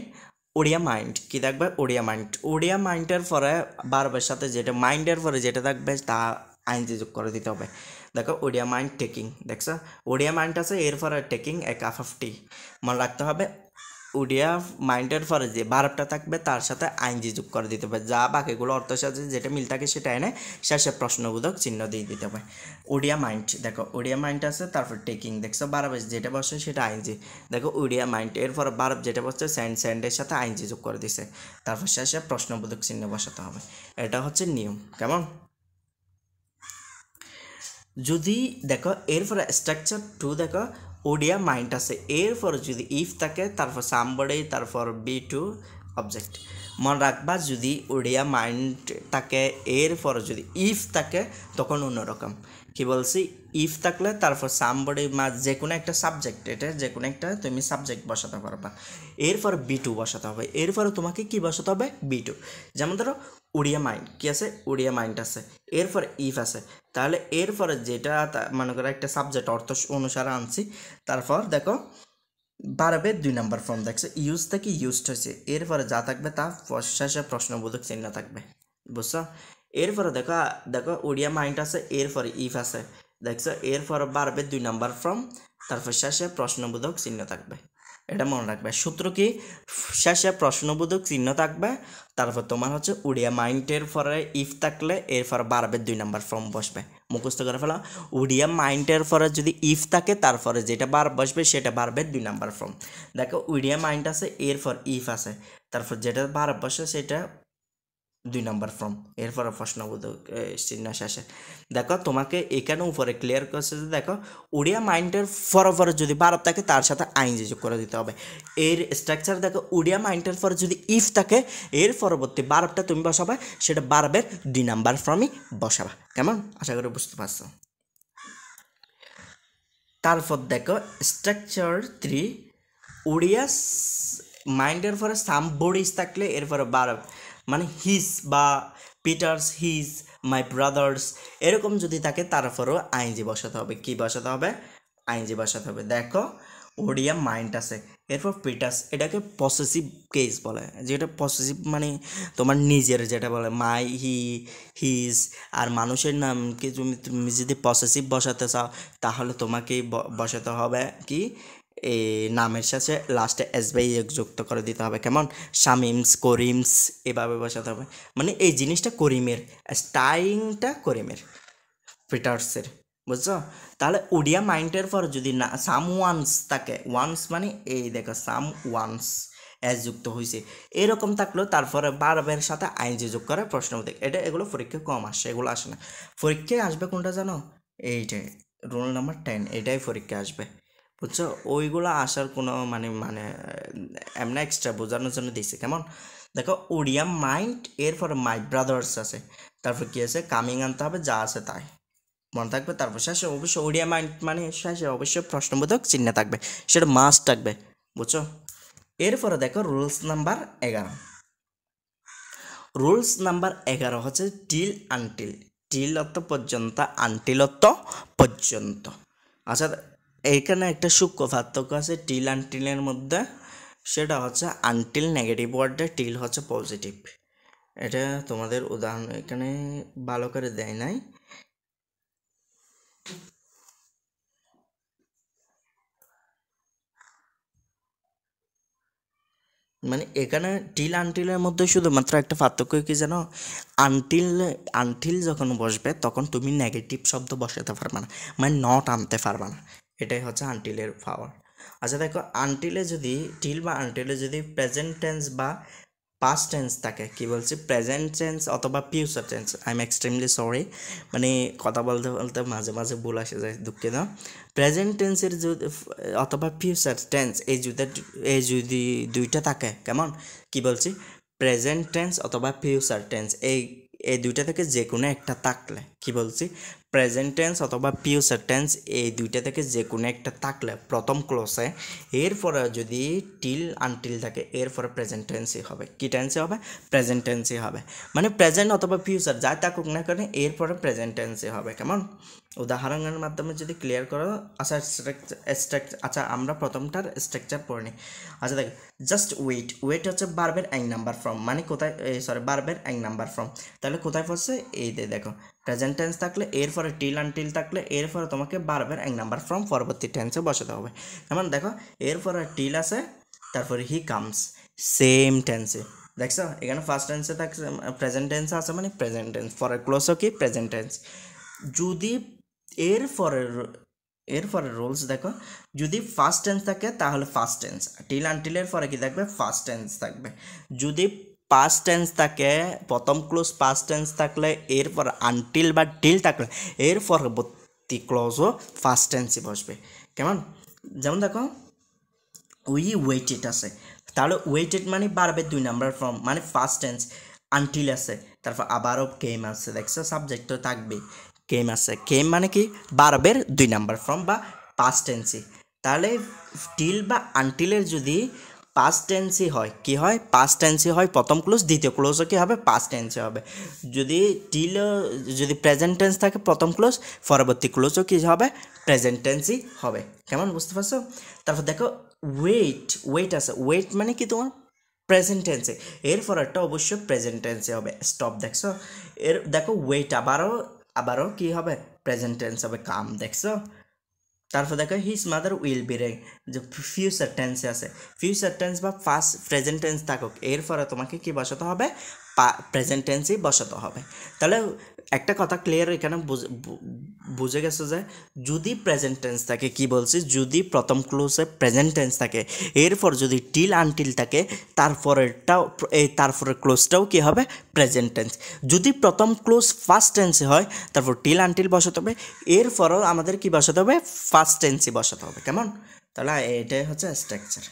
ওড়িয়া মাইন্ড। কী থাকবে? ওড়িয়া মাইন্ড। ওড়িয়া মাইন্ডের পরে বারবার সাথে যেটা মাইন্ডের পরে যেটা থাকবে তা আইনজি যোগ করে দিতে হবে। দেখো ওড়িয়া মাইন্ড টেকিং, দেখছো? ওড়িয়া মাইন্ড আছে, এরপরে টেকিং এ কাপ অফ টি। মনে রাখতে হবে ওড়িয়া মাইন্ডের পরে যে বারবটা থাকবে তার সাথে আইনজি যোগ করে দিতে হবে, যা বাকিগুলো অর্থের সাথে যেটা মিল থাকে সেটা এনে শেষে প্রশ্নবোধক চিহ্ন দিয়ে দিতে হবে। ওড়িয়া মাইন্ড, দেখো ওড়িয়া মাইন্ড আছে, তারপর টেকিং, দেখছো? বারব যেটা বসে সেটা আইনজি, দেখো ওড়িয়া মাইন্ড, এরপর বারব যেটা বসছে স্যান্ডের সাথে আইনজি যোগ করে দিছে, তারপর শেষে প্রশ্নবোধক চিহ্ন বসাতে হবে। এটা হচ্ছে নিয়ম। কেমন? যদি দেখো এরপরে স্ট্রাকচার 2 দেখো ওড়িয়া মাইন্ড আছে, এরপর যদি ইফ থাকে তারপর সামবডি, তারপর B2 অবজেক্ট। মনে রাখবা যদি ওড়িয়া মাইন্ড থাকে এরপর যদি ইফ থাকে তখন অন্যরকম। কি বলছি? ইফ থাকলে তারপর সামবডি মা যে কোনো একটা সাবজেক্ট, এটা যে কোনো একটা তুমি সাবজেক্ট বসাতে পারবা, এরপর B2 বসাতে হবে, এরপরে তোমাকে কি বসাতে হবে? B2। যেমন ধরো ওড়িয়া মাইন্ড কি আছে? ওড়িয়া মাইন্ড আছে, এরপর ইফ আছে, তাহলে এরপরে যেটা মনে করো একটা সাবজেক্ট অর্থ অনুসারে আনছি, তারপর দেখো বারবে 2 নাম্বার ফর্ম, দেখছো? ইউজ থেকে ইউজড হয়েছে, এরপরে যা থাকবে তা শেষে প্রশ্নবোধক চিহ্ন থাকবে, বুঝছো? এরপরে দেখো দেখো ওড়িয়া মাইন্ড আছে, এরপরে ইফ আছে, দেখছো? এরপরে বারবে 2 নাম্বার ফর্ম, তারপর শেষে প্রশ্নবোধক চিহ্ন থাকবে। এটা মনে রাখবে। সূত্র কি? শেষে প্রশ্নবোধক চিহ্ন থাকবে, তারপর তোমার হচ্ছে ওড়িয়া মাইন্ডের পরে ইফ থাকলে এরপর বারবে 2 নাম্বার ফর্ম বসবে, মুখস্থ করে ফেলা। ওড়িয়া মাইন্ডের পরে যদি ইফ থাকে তারপরে যেটা বার বসবে সেটা বারবে 2 নাম্বার ফর্ম। দেখো ওড়িয়া মাইন্ড আছে, এরপর ইফ আছে, তারপর যেটা বার বসে সেটা 2 নাম্বার ফর্ম, এরপরে প্রশ্নবোধক চিহ্ন শেষে। দেখো তোমাকে এখানে উপরে ক্লিয়ার করছে যে দেখো ওড়িয়া মাইন্ডের পরে যদি বারব থাকে তার সাথে আইনজি যোগ করে দিতে হবে। এর স্ট্রাকচার দেখো ওড়িয়া মাইন্ডের পরে যদি ইফ থাকে এর পরবর্তী বারবটা তুমি বসাবে, সেটা বারবের 2 নাম্বার ফর্মই বসাবা। কেমন? আশা করি বুঝতে পারছো। তারপর দেখো স্ট্রাকচার 3, ওড়িয়া মাইন্ডের পরে সাম বডিজ থাকলে এরপরে বারব, মানে হিজ বা পিটার্স, হিজ, মাই ব্রাদার্স এরকম যদি থাকে তারপরেও আইনজি বসাতে হবে। কি বসাতে হবে? আইনজি বসাতে হবে। দেখো ওডিয়া মাইন্ড আছে, এরপর পিটাস, এটাকে পসেসিভ কেস বলে, যেটা পসেসিভ মানে তোমার নিজের যেটা বলে মাই, হিজ। আর মানুষের নামকে তুমি যদি পসেসিভ বসাতে চাও তাহলে তোমাকেই বসাতে হবে কি এই নামের সাথে লাস্টে এস বাই এক যুক্ত করে দিতে হবে, কেমন? শামিমস, করিমস, এভাবে বসাতে হবে। মানে এই জিনিসটা করিমের, স্টাইংটা করিমের, পিটার্সের, বুঝছো? তাহলে ওডিয়া মাইন্ডের পর যদি না সাম ওয়ান্স থাকে, ওয়ান্স মানে এই দেখো সাম ওয়ান্স এস যুক্ত হয়েছে, এরকম থাকলেও তারপরে বারবের সাথে আইনজি যোগ করে প্রশ্নবোধক, এটা এগুলো পরীক্ষায় কম আসে, এগুলো আসে না। পরীক্ষায় আসবে কোনটা জানো? এইটাই, রোল নাম্বার 10, এটাই পরীক্ষায় আসবে, বুঝছো? ওইগুলো আসার কোনো এমনি এক্সট্রা বোঝানোর জন্য দিয়েছে, কেমন? দেখো ওডিয়া মাইন্ড, এরপরে মাই ব্রাদার্স আছে, তারপর কি আছে কামিং আনতে হবে, যা আছে তাই মনে থাকবে। তারপর শেষে অবশ্যই ওডিয়া মাইন্ড মানে শেষে অবশ্যই প্রশ্নবোধক চিহ্ন থাকবে, সেটা মাস্ট থাকবে, বুঝছো? এরপরে দেখো রুলস নাম্বার 11। রুলস নাম্বার 11 হচ্ছে টিল আনটিল। টিল অর্থ পর্যন্ত, আনটিল অর্থ পর্যন্ত। আচ্ছা, এইখানে একটা সূক্ষ্ম পার্থক্য আছে টিল আনটিলের মধ্যে, সেটা হচ্ছে আনটিল নেগেটিভ ওয়ার্ডে, টিল হচ্ছে পজিটিভ। এটা তোমাদের উদাহরণ এখানে ভালো করে দেয় নাই। মানে এখানে টিল আনটিলের মধ্যে শুধুমাত্র একটা পার্থক্য কি জানো? আনটিল, আনটিল যখন বসবে তখন তুমি নেগেটিভ শব্দ বসাতে পারবে না, মানে নট আনতে পারবে না, এটাই হচ্ছে আনটিলের পাওয়ার। আচ্ছা দেখো, আনটিলে যদি টিল বা আনটিলে যদি প্রেজেন্ট টেন্স বা পাস্ট টেন্স থাকে, কি বলছি, প্রেজেন্ট টেন্স অথবা future tense, I am extremely sorry, মানে কথা বলতে বলতে মাঝে মাঝে ভুল আসে যায়, দুঃখিত। প্রেজেন্ট টেন্সের যদি অথবা ফিউচার টেন্স, এই যদি দুইটা থাকে, কেমন, কি বলছি, প্রেজেন্ট টেন্স অথবা ফিউচার টেন্স, এই এই দুইটা থেকে যে কোনো একটা থাকলে, কি বলছি, প্রেজেন্ট টেন্স অথবা ফিউচার টেন্স, এই দুইটা থেকে যে কোনো একটা থাকলে প্রথম ক্লোজে, এরপরে যদি টিল আনটিল থাকে এরপরে প্রেজেন্ট টেন্সই হবে, কি টেন্সই হবে, প্রেজেন্ট টেন্সই হবে। মানে প্রেজেন্ট অথবা ফিউচার যাই থাকুক না কেন এরপরে প্রেজেন্ট টেন্সই হবে, কেমন? উদাহরণের মাধ্যমে যদি ক্লিয়ার করো। আচ্ছা আচ্ছা আমরা প্রথমটার স্ট্রাকচার পড়ে নিই। আচ্ছা দেখ, জাস্ট ওয়েট, ওয়েট হচ্ছে বারবের এক নাম্বার ফর্ম, মানে কোথায়, সরি বারবের এক নাম্বার ফর্ম, তাহলে কোথায় পড়ছে, এই দেখো প্রেজেন্ট টেন্স থাকলে এরপরে টিল আনটিল থাকলে এরপরে তোমাকে বারবের এক নাম্বার ফর্ম পরবর্তী টেন্সে বসাতে হবে। যেমন দেখো এরপরে টিল আছে, তারপরে হি কামস, সেম টেন্সে, দেখছো এখানে ফার্স্ট টেন্সে থাকছে, প্রেজেন্ট টেন্স আছে মানে প্রেজেন্ট টেন্স, পরের ক্লোজও কি প্রেজেন্ট টেন্স। যদি এরপরের রুলস দেখো, যদি ফার্স্ট টেন্স থাকে তাহলে ফার্স্ট টেন্স, টিল আনটিলের পরে কি থাকবে, ফার্স্ট টেন্স থাকবে। যদি পাস্ট টেন্স থাকে, প্রথম ক্লোজ পাস্ট টেন্স থাকলে এরপর আনটিল বা টিল থাকলে এর পরবর্তী ক্লোজও ফার্স্ট টেন্সই বসবে, কেমন? যেমন দেখো উই ওয়েটেড আছে, তাহলে ওয়েটেড মানে বাড়বে দুই নাম্বার ফর্ম, মানে ফার্স্ট টেন্স, আনটিল আছে, তারপর আবারও কেম আছে, দেখছো সাবজেক্ট তো থাকবে, কেম আছে, কেম মানে কি বারবের দুই নাম্বার ফর্ম বা পাস্ট টেন্সই। তাহলে টিল বা আনটিলের যদি পাস্ট টেন্সই হয়, কি হয়, পাস্ট টেন্সই হয় প্রথম ক্লোজ, দ্বিতীয় ক্লোজও কি হবে, পাস্ট টেন্সই হবে। যদি টিল, যদি প্রেজেন্ট টেন্স থাকে প্রথম ক্লোজ, পরবর্তী ক্লোজও কি হবে, প্রেজেন্ট টেন্সই হবে, কেমন বুঝতে পারছো? তারপর দেখো ওয়েট, ওয়েট আছে, ওয়েট মানে কি তোমার প্রেজেন্ট টেন্সে, এর পরেরটা অবশ্যই প্রেজেন্ট টেন্সে হবে। স্টপ, দেখছো, এর দেখো ওয়েট আবারও কি হবে, প্রেজেন্ট টেন্স হবে, কাম, দেখছো। তারপর দেখো হিজ মাদার উইল বি রে, যে ফিউচার টেন্সে আছে, ফিউচার টেন্স বা ফার্স্ট প্রেজেন্ট টেন্স থাকুক এরপরে তোমাকে কি বসাতে হবে, প্রেজেন্ট টেন্সই বসাতে হবে। তাহলে একটা কথা ক্লিয়ার এখানে বুঝে গেছে যে যদি প্রেজেন্ট টেন্স থাকে, কি বলছি, যদি প্রথম ক্লোজে প্রেজেন্ট টেন্স থাকে এরপর যদি টিল আনটিল থাকে তারপরেরটাও, এই তারপরের ক্লোজটাও কি হবে, প্রেজেন্ট টেন্স। যদি প্রথম ক্লোজ ফার্স্ট টেন্সে হয় তারপর টিল আনটিল বসাতে হবে, এরপরও আমাদের কি বসাতে হবে, ফার্স্ট টেন্সই বসাতে হবে, কেমন? তাহলে এটাই হচ্ছে স্ট্রাকচার।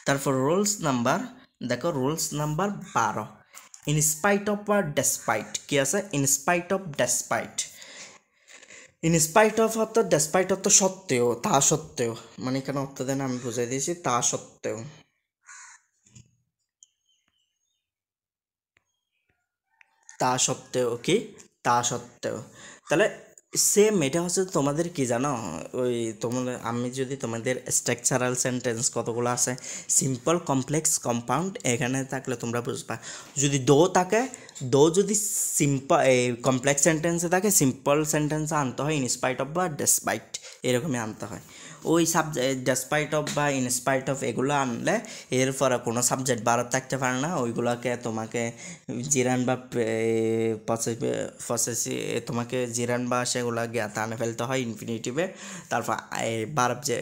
তারপর রুলস নাম্বার, দেখো রুলস নাম্বার 12, ইনস্পাইট অফ বা ডেসপাইট, কি আছে, in spite of despite. In spite of অর্থ ডেসপাইট অর্থ সত্ত্বেও, তা সত্ত্বেও, মানে এখানে অর্থ দেন আমি বুঝাই দিয়েছি, তা সত্ত্বেও, তা সত্ত্বেও কি, তা সত্ত্বেও। তাহলে সেম এটা হচ্ছে তোমাদের কি জানো, ওই তোমাদের আমি যদি তোমাদের স্ট্রাকচারাল সেন্টেন্স কতগুলো আছে, সিম্পল, কমপ্লেক্স, কম্পাউন্ড, এখানে থাকলে তোমরা বুঝবা। যদি দো থাকে, দো যদি সিম্পল কমপ্লেক্স সেন্টেন্সে থাকে, সিম্পল সেন্টেন্সে আনতে হয় ইনস্পাইট অফ বা ডেসপাইট, এরকমই আনতে হয়। ওই সাবজেক্ট ডেসপাইট অফ বা ইনস্পাইট অফ এগুলো আনলে এরপরে কোনো সাবজেক্ট বারো থাকতে পারে না, ওইগুলোকে তোমাকে জিরান বা পসেসি তোমাকে জিরান বা সেগুলো জ্ঞাতা আনে ফেলতে হয় ইনফিনিটিভে। তারপর বারব যে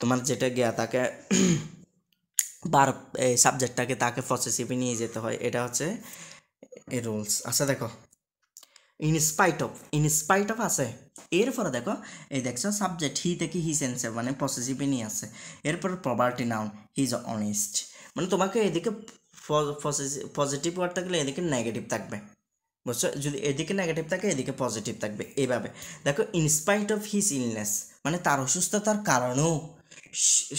তোমার যেটা জ্ঞা তাকে বারব সাবজেক্টটাকে তাকে পসেসিভে নিয়ে যেতে হয়, এটা হচ্ছে এই রুলস। আচ্ছা দেখো, ইনস্পাইট অফ আছে, এরপরে দেখো এই দেখছো সাবজেক্ট হি থেকে হি সেন্সে মানে পসেসিভে নিয়ে আসে। এরপর property noun he is honest, মানে তোমাকে এদিকে পজিটিভ ওয়ার্ড থাকলে এদিকে নেগেটিভ থাকবে, বুঝছো? যদি এদিকে নেগেটিভ থাকে এদিকে পজিটিভ থাকবে এইভাবে। দেখো ইনস্পাইট অফ হিজ ইলনেস মানে তার অসুস্থতার কারণেও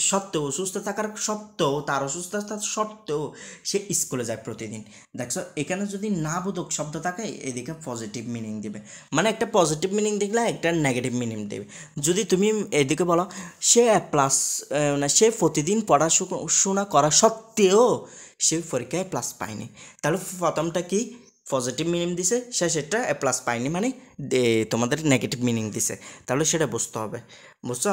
সত্ত্বেও, অসুস্থ থাকার সত্ত্বেও, তার অসুস্থতা সত্ত্বেও সে স্কুলে যায় প্রতিদিন। দেখছো এখানে যদি না বোধক শব্দ থাকে এদিকে পজিটিভ মিনিং দিবে, মানে একটা পজিটিভ মিনিং দেখলে একটা নেগেটিভ মিনিং দেবে। যদি তুমি এদিকে বলো সে প্লাস, না সে প্রতিদিন পড়াশোনা করা সত্ত্বেও সে পরীক্ষায় প্লাস পায়নি, তাহলে প্রথমটা কি পজিটিভ মিনিং দিছে, সেটা প্লাস পায়নি মানে তোমাদের নেগেটিভ মিনিং দিছে, তাহলে সেটা বুঝতে হবে, বুঝছো?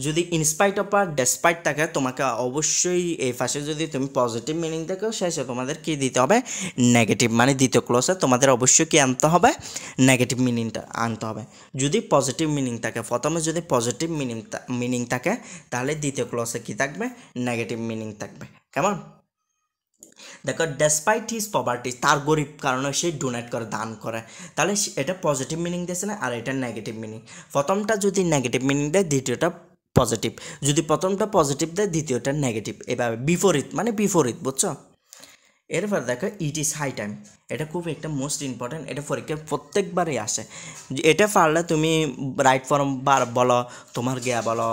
যদি ইনস্পাইট অফ আর ডেসপাইট থাকে তোমাকে অবশ্যই এই পাশে যদি তুমি পজিটিভ মিনিং দেখো শেষে তোমাদের কি দিতে হবে, নেগেটিভ, মানে দ্বিতীয় ক্লসে তোমাদের অবশ্যই কি আনতে হবে, নেগেটিভ মিনিংটা আনতে হবে। যদি পজিটিভ মিনিং থাকে, প্রথমে যদি পজিটিভ মিনিং থাকে তাহলে দ্বিতীয় ক্লসে কি থাকবে, নেগেটিভ মিনিং থাকবে। কেমন? দেখো ডেসপাইট হিজ পভার্টি, তার গরিব কারণে সে ডোনেট করে, দান করে, তাহলে এটা পজিটিভ মিনিং দিয়েছে না, আর এটা নেগেটিভ মিনিং। প্রথমটা যদি নেগেটিভ মিনিং দেয় দ্বিতীয়টা পজিটিভ, যদি প্রথমটা পজিটিভ দেয় দ্বিতীয়টা নেগেটিভ, এভাবে বিপরীত, মানে বিপরীত, বুঝছো? এরপর দেখো ইট ইজ হাই টাইম, এটা খুব একটা মোস্ট ইম্পর্ট্যান্ট, এটা পরীক্ষায় প্রত্যেকবারই আসে। এটা পারলে তুমি রাইট ফর্ম বার বলো, তোমার গিয়া বলো,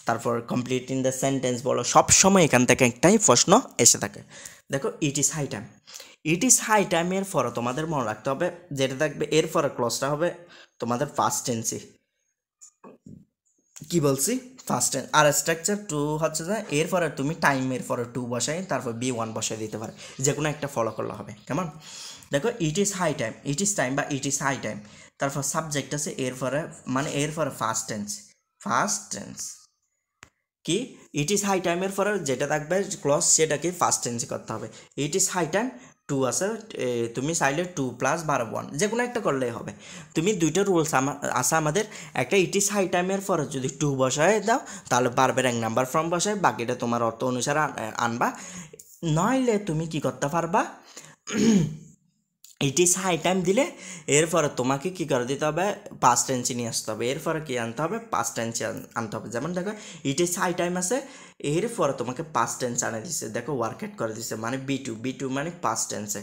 তারপর কমপ্লিট ইন দ্য সেন্টেন্স বলো, সব সময় এখান থেকে একটাই প্রশ্ন এসে থাকে। দেখো it is high time, it is high টাইমের পরে তোমাদের মনে রাখতে হবে যেটা থাকবে এরপরে ক্লসটা হবে তোমাদের ফার্স্ট টেন্সে। কি বলছি, ফার্স্ট টেন্স। আর স্ট্রাকচার টু হচ্ছে যে এরপরে তুমি টাইমের পরে টু বসাই তারপর B1 বসাই দিতে পারে, যে কোনো একটা ফলো করলে হবে। কেমন? দেখো it is high time, it is time বা ইট ইজ হাই টাইম, তারপর সাবজেক্ট আছে এরপরে, মানে এরপরে ফার্স্ট টেন্স, ফার্স্ট টেন্স কি ইট ইজ হাই টাইমের পরে যেটা থাকবে ক্লজ সেটাকে ফার্স্ট টেন্সে করতে হবে। It is high time to আছে, তুমি চাইলে 2+1 যে কোনো একটা করলেই হবে। তুমি দুইটা রুলস আছে আমাদের, একটা ইট ইজ হাই টাইমের পরে যদি 2 বসায় দাও তাহলে বারবার এক নাম্বার ফর্ম বসায়, বাকিটা তোমার অর্থ অনুসারে আনবা। নইলে তুমি কি করতে পারবা, ইট ইজ হাই টাইম দিলে এরপরে তোমাকে কী করে দিতে হবে, পাস্ট টেন্সে নিয়ে আসতে হবে, এরপরে কী আনতে হবে, পাস্ট টেন্সে আনতে হবে। যেমন দেখো ইট ইজ হাই টাইম আছে, এরপরে তোমাকে পাস্ট টেন্স আনে দিচ্ছে, দেখো ওয়ার্ক আউট করে দিচ্ছে, মানে B2 মানে পাস্ট টেন্সে।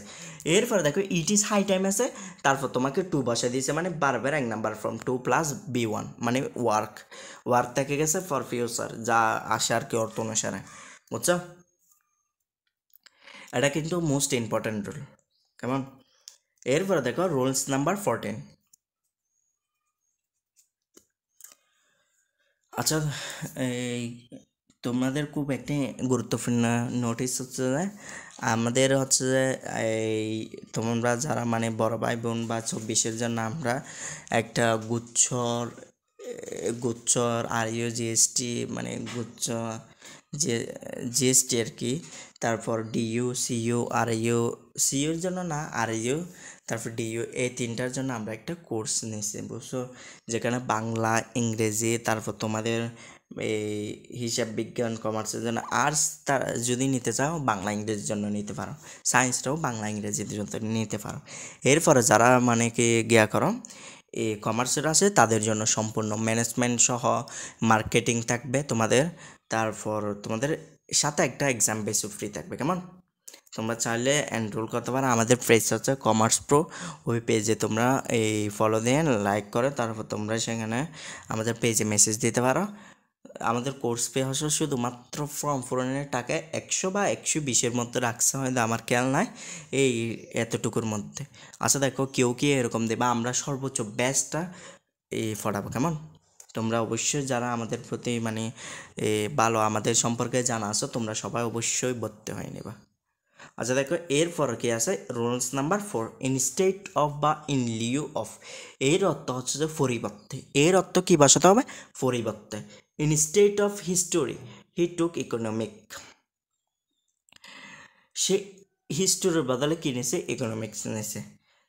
এরপরে দেখো ইট ইজ হাই টাইম আছে, তারপর তোমাকে 2 বসে দিয়েছে, মানে বারবার এক নাম্বার ফ্রম 2+B1 মানে ওয়ার্ক থেকে গেছে ফর ফিউচার, যা আসে আর কি অর্থ অনুসারে, বুঝছো? এটা কিন্তু মোস্ট ইম্পর্ট্যান্ট রুল। কেমন? এরপরে দেখো রুলস নাম্বার 14। আচ্ছা, এই তোমাদের খুব একটি গুরুত্বপূর্ণ নোটিস হচ্ছে যে আমাদের হচ্ছে যে এই তোমরা যারা মানে বড় ভাই বোন বা 24-এর জন্য আমরা একটা গুচ্ছর RUGST মানে গুচ্ছ যে জিএসটি আর কি, তারপর DU CU RU, CUর জন্য না RU, তারপর DU, এই তিনটার জন্য আমরা একটা কোর্স নিয়েছি, বুঝছো? যেখানে বাংলা, ইংরেজি, তারপর তোমাদের এই হিসাব বিজ্ঞান, কমার্সের জন্য, আর্টস তারা যদি নিতে চাও বাংলা ইংরেজির জন্য নিতে পারো, সায়েন্সটাও বাংলা ইংরেজির জন্য নিতে পারো। এরপরে যারা মানে কি গিয়া করো এই কমার্সের আছে তাদের জন্য সম্পূর্ণ ম্যানেজমেন্ট সহ মার্কেটিং থাকবে তোমাদের, তারপর তোমাদের সাথে একটা এক্সাম বেসও ফ্রি থাকবে। কেমন? তোমরা চাইলে এনরোল করতে পারো, আমাদের পেজ হচ্ছে কমার্স প্রো, ওই পেজে তোমরা এই ফলো দিয়ে লাইক করে তারপর তোমরা সেখানে আমাদের পেজে মেসেজ দিতে পারো। আমাদের কোর্স পে হচ্ছে শুধুমাত্র ফর্ম পূরণের টাকা 100 বা 120-এর মধ্যে রাখছে, হয়তো আমার খেয়াল নাই, এই এতটুকুর মধ্যে। আচ্ছা দেখো কেউ কি এরকম দেবা, আমরা সর্বোচ্চ ব্যাচটা পড়াবো, কেমন? তোমরা অবশ্যই যারা আমাদের প্রতি মানে ভালো আমাদের সম্পর্কে জানা আছো তোমরা সবাই অবশ্যই ভর্তি হয়ে নেবা। আচ্ছা দেখো এরপর কি আছে, রুলস নাম্বার 4, ইনস্টেড অফ বা ইন লিউ অফ। এর অর্থ হচ্ছে যে পরিবর্তে, এর অর্থ কি বসাতে হবে? পরিবর্তে। Instead of history he took economic, সে হিস্টোরির বদলে কি নিছে? ইকোনমিক্স নিছে।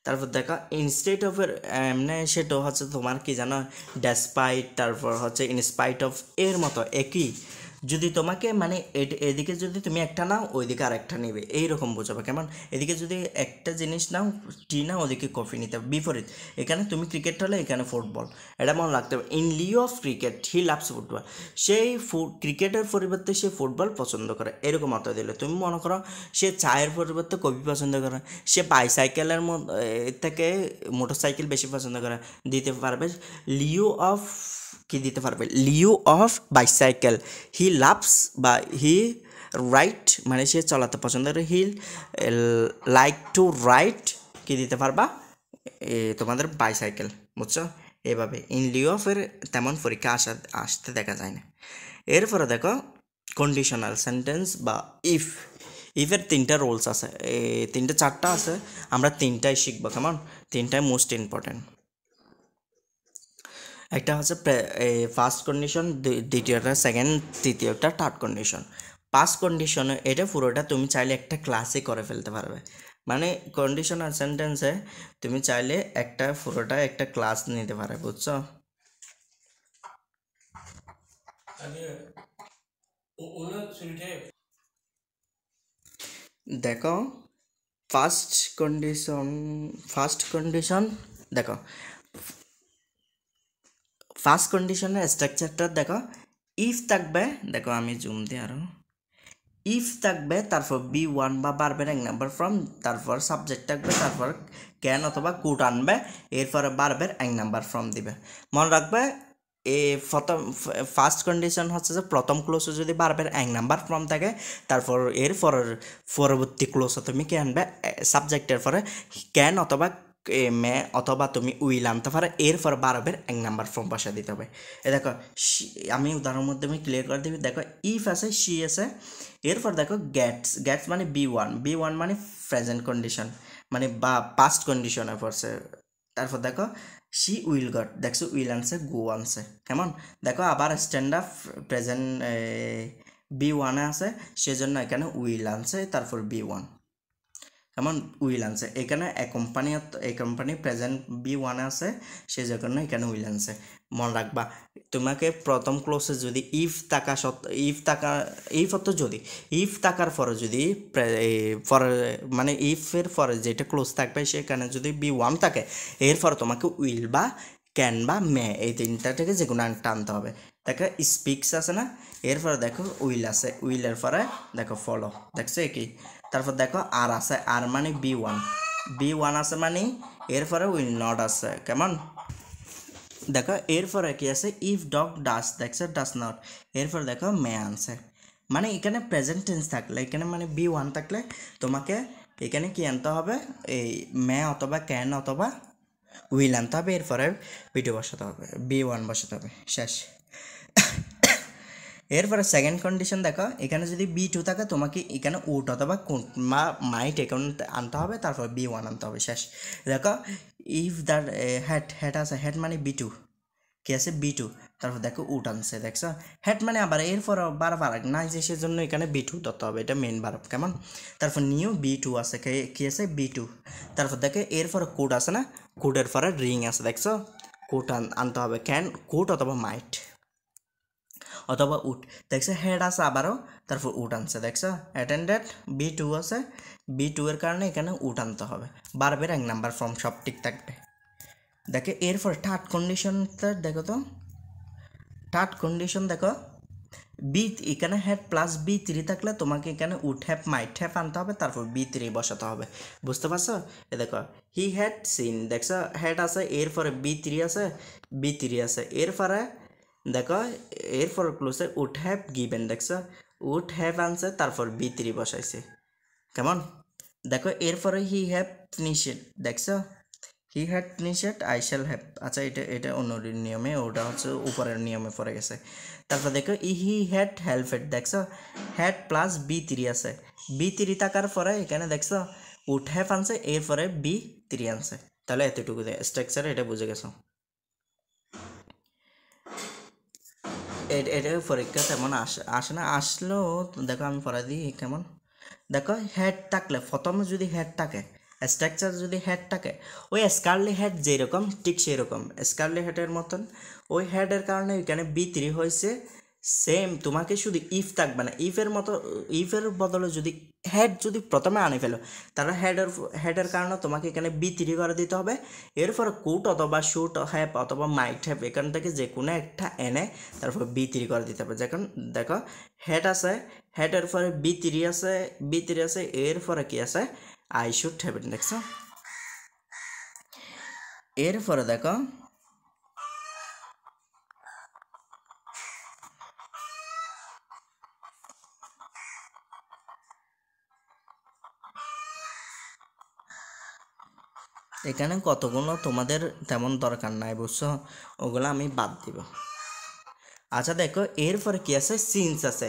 তারপর দেখা ইনস্টেড অফ এর এমনি সেটা হচ্ছে তোমার কি জানো, ডেসপাইট, তারপর হচ্ছে ইনস্পাইট অফ, এর মতো একই। যদি তোমাকে মানে এদিকে যদি তুমি একটা নাও ওইদিকে আরেকটা নেবে এইরকম বোঝাবে, কেমন? এদিকে যদি একটা জিনিস নাও টি নাও ওদিকে কফি নিতে হবে, বিপরীত। এখানে তুমি ক্রিকেট হলে এখানে ফুটবল, এটা মনে রাখতে হবে। In Liu of cricket he loves football, সেই ক্রিকেটের পরিবর্তে সে ফুটবল পছন্দ করে, এরকম অর্থ দিলে। তুমি মনে করো সে চায়ের পরিবর্তে কফি পছন্দ করে, সে বাইসাইকেলের থেকে মোটরসাইকেল বেশি পছন্দ করে, দিতে পারবে লিউ অফ, কি দিতে পারবে? Liu of bicycle he loves বা হি রাইট, মানে সে চালাতে পছন্দ করে। হি লাইক টু রাইট, কি দিতে পারবা? তোমাদের বাইসাইকেল, বুঝছো? এভাবে ইন লিউ অফ এর তেমন পরীক্ষা আসতে দেখা যায় না। এরপরে দেখো কন্ডিশনাল সেন্টেন্স বা ইফ। ইফের তিনটা রুলস আছে, তিনটা চারটা আছে, আমরা তিনটাই শিখবো, কেমন? তিনটাই মোস্ট ইম্পর্টেন্ট। একটা হচ্ছে ফার্স্ট কন্ডিশন, দ্বিতীয়টা সেকেন্ড, তৃতীয়টা থার্ড কন্ডিশন। ফার্স্ট কন্ডিশনে এটা পুরোটা তুমি চাইলে একটা ক্লাসে করে ফেলতে পারবে, মানে কন্ডিশনাল সেন্টেন্সে তুমি চাইলে একটা পুরোটা একটা ক্লাস নিতে পারবে, বুঝছো? দেখো ফার্স্ট কন্ডিশন দেখো, ফার্স্ট কন্ডিশনের স্ট্রাকচারটা দেখো। ইফ থাকবে, দেখো আমি জুম দিই আরো, ইফ থাকবে, তারপর বি ওয়ান বা বারবের এক নাম্বার ফর্ম, তারপর সাবজেক্ট থাকবে, তারপর ক্যান অথবা কুড আনবে, এরপরে বারবের এক নাম্বার ফর্ম দিবে। মনে রাখবে প্রথম ফার্স্ট কন্ডিশন হচ্ছে যে প্রথম ক্লোজে যদি বারবের এক নাম্বার ফর্ম থাকে, তারপর এর পরবর্তী ক্লোজে তুমি কি আনবে? সাবজেক্টের পরে ক্যান অথবা মে অথবা তুমি উইল আনতে পারো, এরপর বারবের এক নাম্বার ফর্ম বসা দিতে হবে। দেখো আমি উদাহরণের মাধ্যমে ক্লিয়ার করে দিবি। দেখো ইফ আছে, সি আছে, এরপর দেখো গেটস, গেটস মানে বি ওয়ান মানে প্রেজেন্ট কন্ডিশন, মানে বা পাস্ট কন্ডিশনে পড়ছে। তারপর দেখো সি উইল গট, দেখছো উইল আনছে, গো আনছে, কেমন? দেখো আবার স্ট্যান্ড আপ প্রেজেন্ট বি ওয়ানে আছে, সেজন্য এখানে উইল আনছে, তারপর বি ওয়ান, কেমন? উইল আনছে। এখানে এ কোম্পানি প্রেজেন্ট বি ওয়ানে আছে, সেই জন্য এখানে উইল আনছে। মনে রাখবা তোমাকে প্রথম ক্লোজে যদি ইফ অর্থ যদি, ইফ থাকার পরে যদি পরে মানে ইফের পরে যেটা ক্লোজ থাকবে সেখানে যদি বি ওয়ান থাকে, এরপর তোমাকে উইল বা ক্যান বা মে এই তিনটা থেকে যে কোনো একটা আনতে হবে। দেখো স্পিক্স আছে না, এরপরে দেখো উইল আছে, উইলের পরে দেখো ফলো, দেখছো কি? তারপর দেখো আর আছে, আর মানে বি ওয়ান আছে মানে এরপরে উইল নট আছে, কেমন? দেখো এরপরে কি আছে, ইফ ডগ ডাস, দেখছো ডাস নট, এরপর দেখো মে আনছে। মানে এখানে প্রেজেন্ট টেন্স থাকলে, এখানে মানে বি ওয়ান থাকলে তোমাকে এখানে কি আনতে হবে? এই মে অথবা ক্যান অথবা উইল আনতে হবে, এরপরে ভিডিও বসাতে হবে, বি ওয়ান বসাতে হবে, শেষ। এরপরে সেকেন্ড কন্ডিশন দেখো, এখানে যদি বি টু থাকে তোমাকে এখানে উট অথবা মাইট এখানে আনতে হবে, তারপর বি ওয়ান আনতে হবে, শেষ। দেখো ইফ দ্য হেড আছে, হেড মানে বি টু, কি আছে? বি টু, তারপর দেখো উট আনছে, দেখছো? হেড মানে আবার এরপর বারবার না যে সেজন্য এখানে বি টু ধরতে হবে, এটা মেন বারব, কেমন? তারপর নিউ বি টু আছে, কি আছে? Be to. তারপর দেখো এরপর কোড আছে না, কোডের পরে রিং আছে, দেখছো? কোড আনতে হবে, ক্যান, কোড অথবা মাইট অথবা উট, দেখছো? হেড আছে আবারও, তারপর উট আনছে, দেখছো? অ্যাটেন্ডেড বি টু আছে, বি টু এর কারণে এখানে উট আনতে হবে, বারবার এক নাম্বার ফর্ম সব ঠিক থাকবে। দেখো এরপর থার্ড কন্ডিশনটা দেখো তো, থার্ড কন্ডিশন দেখো, বি এখানে হেড প্লাস বি থ্রি থাকলে তোমাকে এখানে উড হ্যাভ মাইট হ্যাভ আনতে হবে, তারপর বি থ্রি বসাতে হবে, বুঝতে পারছো? এ দেখো হি হ্যাড সিন, দেখছো? হেড আছে, এরপরে বি থ্রি আছে, এরপরে দেখো এরপর ক্লোজে উড হ্যাভ গিভেন, দেখছো? উড হ্যাভ আনছে, তারপর বি থ্রি বসাইছে, কেমন? দেখো এরপরে হি হ্যাভ ফিনিশড, দেখছো? He had finished I shall have, আচ্ছা এটা অন্য নিয়মে, ওটা হচ্ছে উপরের নিয়মে পড়ে গেছে। তারপর দেখো হি হ্যাড হেল্পেড, দেখছো হ্যাড প্লাস বি থ্রি আছে, বি থ্রি থাকার পরে এখানে দেখছো উড হ্যাভ আনছে, এরপরে বি থ্রি আনছে, তাহলে এতটুকু স্ট্রাকচার এটা বুঝে গেছো। এটা পরীক্ষা তেমন আসে না, আসলেও দেখো আমি পড়া দিই কেমন। দেখো হেড থাকলে প্রথমে যদি হেড থাকে, স্ট্রাকচার যদি হেড থাকে, ওই স্কারলি হেড যেরকম ঠিক সেই রকম স্কারলি হেডের মতন, ওই হেডের কারণে এখানে বি থ্রি হয়েছে। সেম তোমাকে শুধু ইফ থাকবে না, ইফের মতো, ইফের বদলে যদি হেড যদি প্রথমে আনে ফেলো, তাহলে হেডের কারণে তোমাকে এখানে বি থ্রি করে দিতে হবে। এরপর কুট অথবা শুট হ্যাপ অথবা মাইট হ্যাপ এখান থেকে যে কোনো একটা এনে তারপর বি থ্রি করে দিতে হবে। যখন দেখো হেড আছে, হেডের পরে বি থ্রি আছে, বি থ্রি আছে, এরপরে কি আছে আই শুড হ্যাভ ইট, দেখছো। এরপরে দেখো এখানে কতগুলো তোমাদের তেমন দরকার নাই বুঝছো, ওগুলো আমি বাদ দিব। আচ্ছা দেখো এরপরে কি আছে, সিন্স আছে,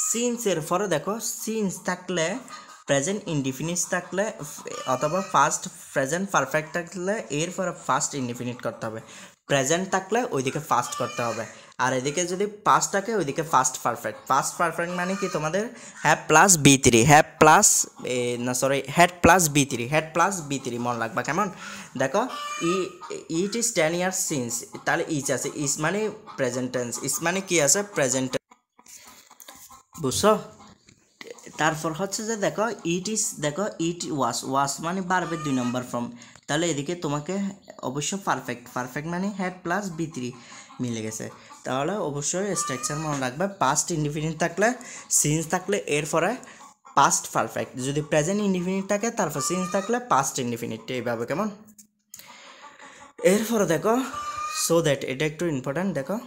সিন্স এর পরে দেখো সিন্স থাকলে প্রেজেন্ট ইনডিফিনিট থাকলে অথবা ফার্স্ট প্রেজেন্ট পারফেক্ট থাকলে এরপরে ফার্স্ট ইনডিফিনিট করতে হবে, প্রেজেন্ট থাকলে ওইদিকে ফার্স্ট করতে হবে, আর এদিকে যদি পাস্ট থাকে ওইদিকে ফার্স্ট পারফেক্ট। ফার্স্ট পারফেক্ট মানে কি তোমাদের have plus V three, have plus না sorry had plus V three, had plus V three মনে রাখবা কেমন। দেখো ইট ইজ 10 ইয়ার্স সিন্স, তাহলে ইচ আছে, ইস মানে প্রেজেন্ট টেন্স, ইস মানে কি আছে প্রেজেন্ট, বুঝছো। তারপর হচ্ছে যে দেখো ইট ইজ, দেখো ইট ওয়াস, ওয়াস মানে বারবে 2 নম্বর ফর্ম, তাহলে এদিকে তোমাকে অবশ্য পারফেক্ট, পারফেক্ট মানে হেড প্লাস বি থ্রি মিলে গেছে, তাহলে অবশ্যই স্ট্রাকচার মনে রাখবে। পাস্ট ইনডিফিনিট থাকলে সিন্স থাকলে এরপরে পাস্ট পারফেক্ট, যদি প্রেজেন্ট ইনডিফিনিট থাকে তারপর সিন্স থাকলে পাস্ট ইনডিফিনিট, এইভাবে কেমন। এরপরে দেখো সো দ্যাট, এটা একটু ইম্পর্ট্যান্ট, দেখো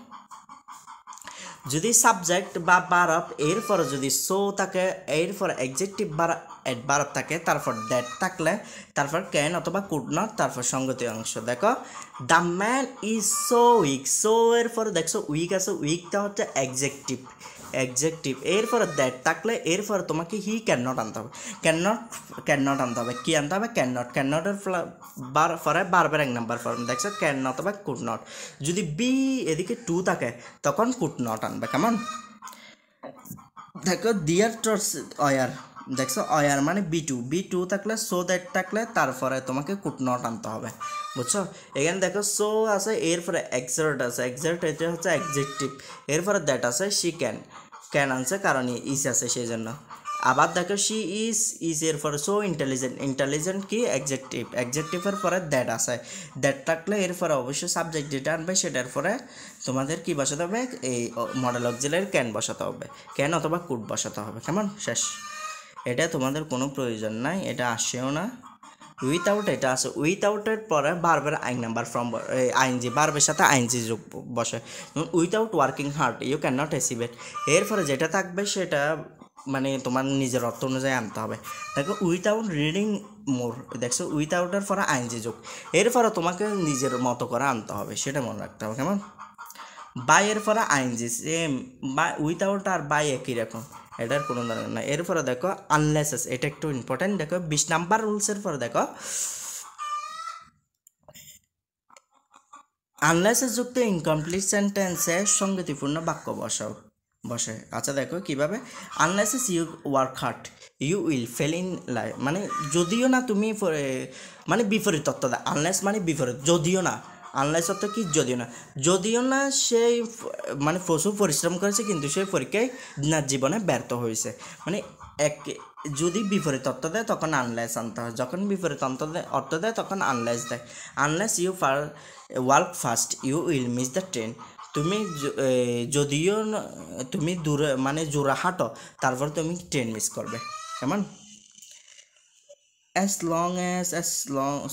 যদি সাবজেক্ট বা বারব এরপরে যদি সো থাকে, এরপর এডজেক্টিভ বা অ্যাডভার্ব থাকে, তারপর দ্যাট থাকলে তারপর ক্যান অথবা কুড নট, তারপর সঙ্গতি অংশ। দেখো the man is so weak, so এরপরে দেখছো উইক আছে, উইকটা হচ্ছে অ্যাডজেক্টিভ, অ্যাডজেক্টিভ এরপরে দ্যাট থাকলে এরপরে তোমাকে হি ক্যান নট আনতে হবে, ক্যান নট আনতে হবে, কি আনতে হবে ক্যান নট, ক্যান নটের পরে বারবার 1 নাম্বার ফর্ম দেখছো ক্যান নট অথবা কুড নট। যদি বি এদিকে 2 থাকে তখন কুড নট আনবে কেমন। দেখো ডিয়ার টর্স অয়ার, দেখছো অয়ার মানে বি টু, বি টু থাকলে সো দ্যাট থাকলে তারপরে তোমাকে কুড নট আনতে হবে, বুঝছো। এখানে দেখো সো আছে, এরপরে এক্সার্ট আছে, এক্সার্ট এটা হচ্ছে অ্যাডজেক্টিভ, এরপরে দ্যাট আছে শি ক্যান, ক্যান আনছে কারণ ইজ আছে সেই জন্য। আবার দেখো শি ইজ এর পরে সো ইন্টেলিজেন্ট, ইন্টেলিজেন্ট কি অ্যাডজেক্টিভ, অ্যাডজেক্টিভের পরে দ্যাট আছে, দ্যাট থাকলে এরপরে অবশ্যই সাবজেক্ট যেটা আনবে সেটার পরে তোমাদের কি বসাতে হবে, এই মডেল অক্সিলারি ক্যান বসাতে হবে, ক্যান অথবা কুড বসাতে হবে কেমন, শেষ। এটা তোমাদের কোনো প্রয়োজন নাই, এটা আসেও না। উইথআউট এটা আছে, উইথআউটের পরে বারবার আইন নাম্বার ফ্রম আইনজি, বারবের সাথে আইনজি যোগ বসে, without working hard you can not achieve it, এরপরে যেটা থাকবে সেটা মানে তোমার নিজের অর্থ অনুযায়ী আনতে হবে। দেখো উইথআউট রিডিং মোর, দেখছো উইথআউটের পরে আইনজি যোগ, এরপরে তোমাকে নিজের মতো করে আনতে হবে, সেটা মনে রাখতে হবে কেমন। বাই এর পরে আইনজি সেম, বাই উইথআউট আর বাই একই রকম, এটার কোনো দরকার নাই। এরপরে দেখো আনলেসেস, এটা একটু ইম্পর্টেন্ট, দেখো 20 নাম্বার রুলসের পরে দেখো আনলেসেস যুক্ত ইনকমপ্লিট সেন্টেন্সে সঙ্গতিপূর্ণ বাক্য বসে। আচ্ছা দেখো কিভাবে, unless you work hard you will fail in life, মানে যদিও না তুমি মানে বিপরীত অর্থ দেয়, আনলেস মানে বিপরীত, যদিও না, আনলেস অর্থ কি যদিও না, যদিও না সেই মানে প্রচুর পরিশ্রম করেছে কিন্তু সেই পরীক্ষায় না জীবনে ব্যর্থ হয়েছে, মানে এক যদি বিপরীত অর্থ দেয় তখন আনলেস আনতে হয়, যখন বিপরীত অর্থ দেয় তখন আনলেস দেয়। Unless you work fast you will miss the train, তুমি যদিও তুমি দূরে মানে জোড়া হাঁটো তারপর তুমি ট্রেন মিস করবে কেমন।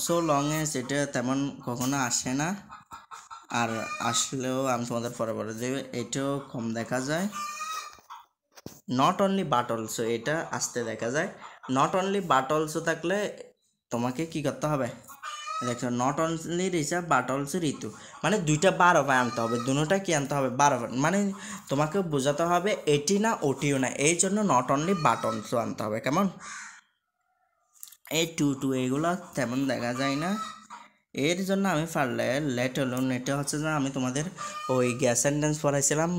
সো লং অ্যাজ এটা তেমন কখনো আসে না, আর আসলেও আমি তোমাদের পরে দেবে, এটাও কম দেখা যায়। নট অনলি বাট অলসো এটা আসতে দেখা যায়, নট অনলি বাট অলসো থাকলে তোমাকে কি করতে হবে, দেখো not only Richa but also Ritu, মানে দুইটা বার হবে আনতে হবে, দুটোটা কি আনতে হবে বারবার, মানে তোমাকে বোঝাতে হবে এটি না ওটিও না, এই জন্য নট অনলি বাট অলসো আনতে হবে। কেমন? এই টু টু এগুলো তেমন দেখা যায় না, এর জন্য আমি পারলে লেট অ্যালোন, এটা হচ্ছে যে আমি তোমাদের ওই গ্যাস সেন্টেন্স পড়াইছিলাম,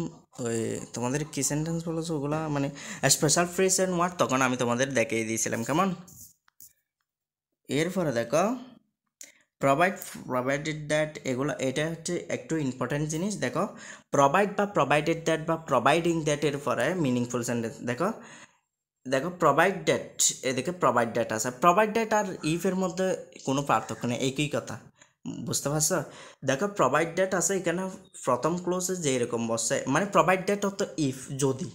ওই তোমাদের কি সেন্টেন্স বলেছো ওগুলা, মানে স্পেশাল ফ্রেজ অ্যান্ড ওয়ার্ড, তখন আমি তোমাদের দেখিয়ে দিয়েছিলাম। কেমন? এরপরে দেখো প্রোভাইডেড দ্যাট, এগুলো এটা হচ্ছে একটু ইম্পর্টেন্ট জিনিস। দেখো প্রোভাইড বা প্রোভাইডেড দ্যাট বা প্রোভাইডিং দ্যাট এর পরে মিনিংফুল সেন্টেন্স। দেখো দেখো প্রোভাইড ডেট, এদিকে প্রোভাইড ডেট আছে, প্রোভাইড ডেট আর ইফের মধ্যে কোনো পার্থক্য নেই, একই কথা, বুঝতে পারছো? দেখো প্রোভাইড ডেট আছে এখানে প্রথম ক্লোজে যে এরকম বসে, মানে প্রোভাইড ডেট হতো ইফ, যদি,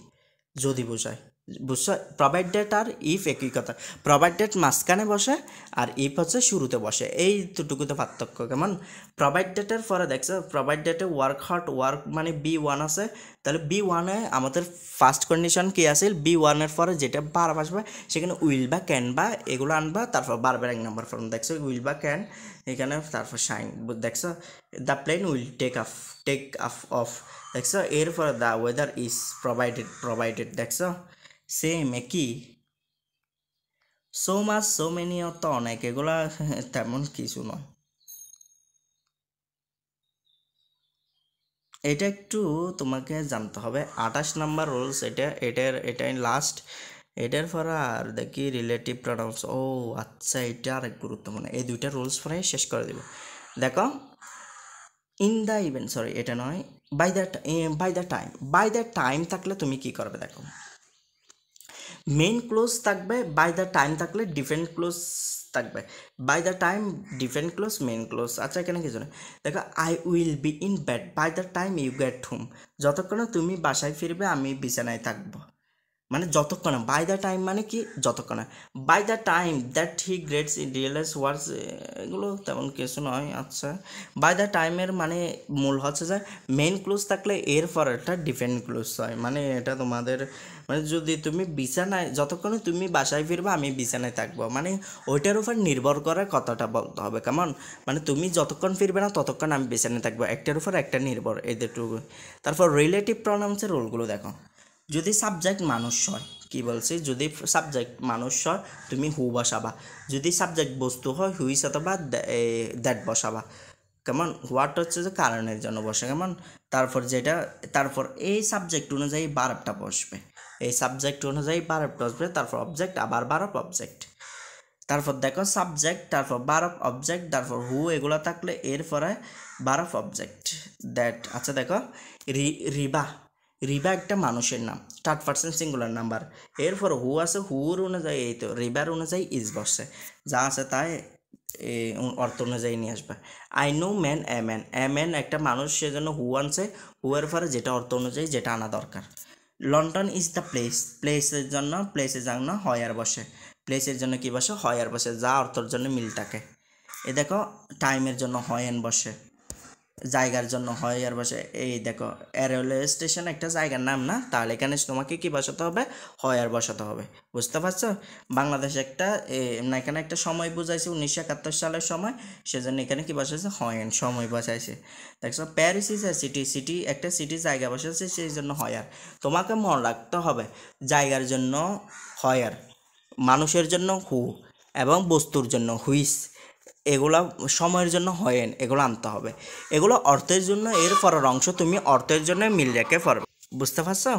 যদি বোঝায়, বুঝছো? প্রোভাইড ডেট আর ইফ একই কথা, প্রোভাইড ডেট মাঝখানে বসে আর ইফ হচ্ছে শুরুতে বসে, এই দুটুকুতে পার্থক্য। কেমন? প্রোভাইড ডেটের পরে দেখছো প্রোভাইড ডেটে ওয়ার্ক হার্ড, ওয়ার্ক মানে বি ওয়ান আছে, তাহলে বি ওয়ানে আমাদের ফার্স্ট কন্ডিশন কি আছে, বি ওয়ানের পরে যেটা বারবার আসবে সেখানে উইল বা ক্যান বা এগুলো আনবা, তারপর বারবার এক নাম্বার ফর্ম দেখছো উইল বা ক্যান এখানে, তারপর শাইন দেখছো the plane will take off off দেখছো, এরপরে দ্য ওয়েদার ইজ প্রোভাইডেড দেখছো সেম একই, সো মাচ সো মেনি তো অনেক, এগুলা তেমন কিছু নয়। এটা একটু তোমাকে জানতে হবে, 28 নাম্বার রুলস এটা, এটাই লাস্ট, এটার পরে আর দেখি রিলেটিভ প্রনাউন্স, ও আচ্ছা এটা আরেক গুরুত্বপূর্ণ, এই দুইটা রুলস পরে শেষ করে দিব। দেখো ইন দ্য ইভেন্ট, সরি এটা নয়, বাই দ্য টাইম থাকলে তুমি কি করবে? দেখো মেইন ক্লোজ থাকবে, বাই দ্য টাইম থাকলে ডিফারেন্ট ক্লোজ থাকবে, by the time different clause main clause. আচ্ছা এখানে কিছু না, দেখো I will be in bed by the time you get home, যতক্ষণে তুমি বাসায় ফিরবে আমি বিছানায় থাকবো, মানে যতক্ষণে, বাই দ্য টাইম মানে কি যতক্ষণে, by the time that he greets in realize words, এগুলো তেমন কিছু নয়। আচ্ছা বাই দ্য টাইমের মানে মূল হচ্ছে যে মেইন ক্লোজ থাকলে এর পরেরটা ডিফেন্ড ক্লোজ হয়, মানে এটা তোমাদের, মানে যদি তুমি বিছানায়, যতক্ষণে তুমি বাসায় ফিরবে আমি বিছানায় থাকবো, মানে ওইটার উপর নির্ভর করে কথাটা বলতে হবে। কেমন? মানে তুমি যতক্ষণ ফিরবে না ততক্ষণ আমি বিছানায় থাকবো, একটার উপর একটা নির্ভর, এদেরটুকু। তারপর রিলেটিভ প্রনাউন্সের রোলগুলো দেখো, যদি সাবজেক্ট মানুষ হয়, কি বলছি, যদি সাবজেক্ট মানুষ হয় তুমি হু বসাবা, যদি সাবজেক্ট বস্তু হয় হুইস অথবা দ্যাট বসাবা। কেমন? হোয়াট হচ্ছে যে কারণের জন্য বসে। কেমন? তারপর যেটা, তারপর এই সাবজেক্ট অনুযায়ী বারবটা বসবে, এই সাবজেক্ট অনুযায়ী বারবটা বসবে, তারপর অবজেক্ট, আবার বারব অবজেক্ট, তারপর দেখো সাবজেক্ট, তারপর বারব অবজেক্ট, তারপর হু, এগুলো থাকলে এরপরে বারব অবজেক্ট দ্যাট। আচ্ছা দেখো রিবা, রিবা একটা মানুষের নাম, থার্ড পার্সন সিঙ্গুলার নাম্বার, এরপর হু আছে, হুর অনুযায়ী এই তো রিবার অনুযায়ী ইজ বসছে, যা আছে তাই অর্থ অনুযায়ী নিয়ে আসবে। I know man a man একটা মানুষ, সেজন্য হু আনছে, হু এর পরে যেটা অর্থ অনুযায়ী যেটা আনা দরকার। লন্ডন ইজ দ্য প্লেস, প্লেসের জন্য প্লেসের জন্য হয়ার বসে, প্লেসের জন্য কি বসে? হয়ার বসে, যা অর্থের জন্য মিল থাকে। এ দেখো টাইমের জন্য হয়ান বসে, জায়গার জন্য হয়ার বসে, এই দেখো রেলওয়ে স্টেশন একটা জায়গার নাম না, তাহলে এখানে তোমাকে কি বসাতে হবে? হয়ার বসাতে হবে, বুঝতে পারছো? বাংলাদেশ একটা না, এখানে একটা সময় বুঝাইছে 1971 সালের সময়, সেজন্য এখানে কি বসাইছে? হয়ান, সময় বসাইছে। দেখছো Paris is a city, city একটা সিটি জায়গা বসাইছে, সেই জন্য হয়ার। তোমাকে মনে রাখতে হবে জায়গার জন্য হয়ার, মানুষের জন্য হু, এবং বস্তুর জন্য হুইস, এগুলা সময়ের জন্য হয়েন, এগুলো আনতে হবে। এগুলো অর্থের জন্য, এর পরের অংশ তুমি অর্থের জন্য মিল রেখে পড়বে, বুঝতে পারছো?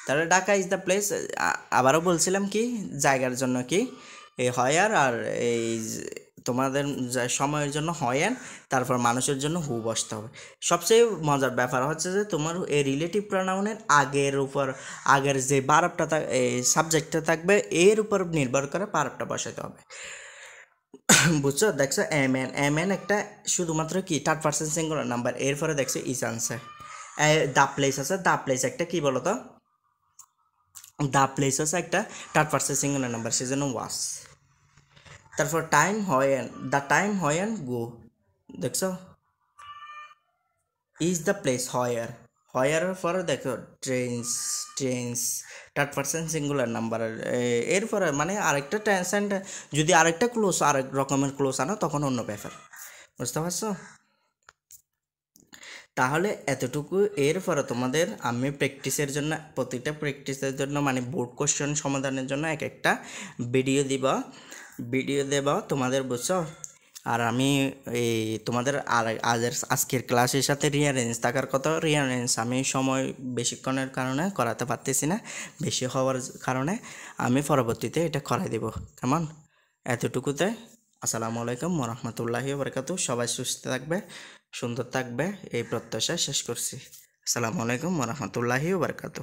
তাহলে ঢাকা ইজ দ্য প্লেস, আবারও বলছিলাম কি জায়গার জন্য কি এই হয়ার, আর এই তোমাদের সময়ের জন্য হয়েন, তারপর মানুষের জন্য হু বসতে হবে। সবচেয়ে মজার ব্যাপার হচ্ছে যে তোমার এই রিলেটিভ প্রোনাউনের আগের উপর, আগের যে বারবটা এই সাবজেক্টটা থাকবে এর উপর নির্ভর করে বারবটা বসাতে হবে, বুঝছো? দেখছো এম এন একটা শুধুমাত্র কি থার্ড পার্সন সিঙ্গুলার নাম্বার, এরপরে দেখছো ইজ আনসার। দ্য প্লেস আছে, দ্য প্লেস একটা কি বলো তো, দ্য প্লেস আছে একটা থার্ড পার্সন সিঙ্গুলার নাম্বার, সেজন্য ওয়াস। তারপর time when, the time when go, দেখছো ইজ দ্য প্লেস হয়ার, হয়ারের পরে দেখো trends, trends third person singular number, এরপরে মানে আরেকটা টেন্সেন্ট যদি আরেকটা ক্লোজ আরেক রকমের ক্লোজ আনো তখন অন্য ব্যাপার, বুঝতে পারছো? তাহলে এতটুকু। এরপরে তোমাদের আমি প্র্যাকটিসের জন্য, প্রতিটা প্র্যাকটিসের জন্য মানে বোর্ড কোশ্চেন সমাধানের জন্য এক একটা ভিডিও দেব তোমাদের, বুঝছো? আর আমি এই তোমাদের আজকের ক্লাসের সাথে রিয়ারেঞ্জ থাকার কথা, রিয়ারেঞ্জ আমি সময় বেশিক্ষণের কারণে করাতে পারতেছি না, বেশি হওয়ার কারণে আমি পরবর্তীতে এটা করাই দেব, কেমন? এতটুকুতে আসসালামু আলাইকুম ওরহমতুল্লাহি ওবরকাতুহু। সবাই সুস্থ থাকবে, সুন্দর থাকবে, এই প্রত্যাশা শেষ করছি। আসসালামু আলাইকুম ওরহমতুল্লাহি ওবরকাতুহু।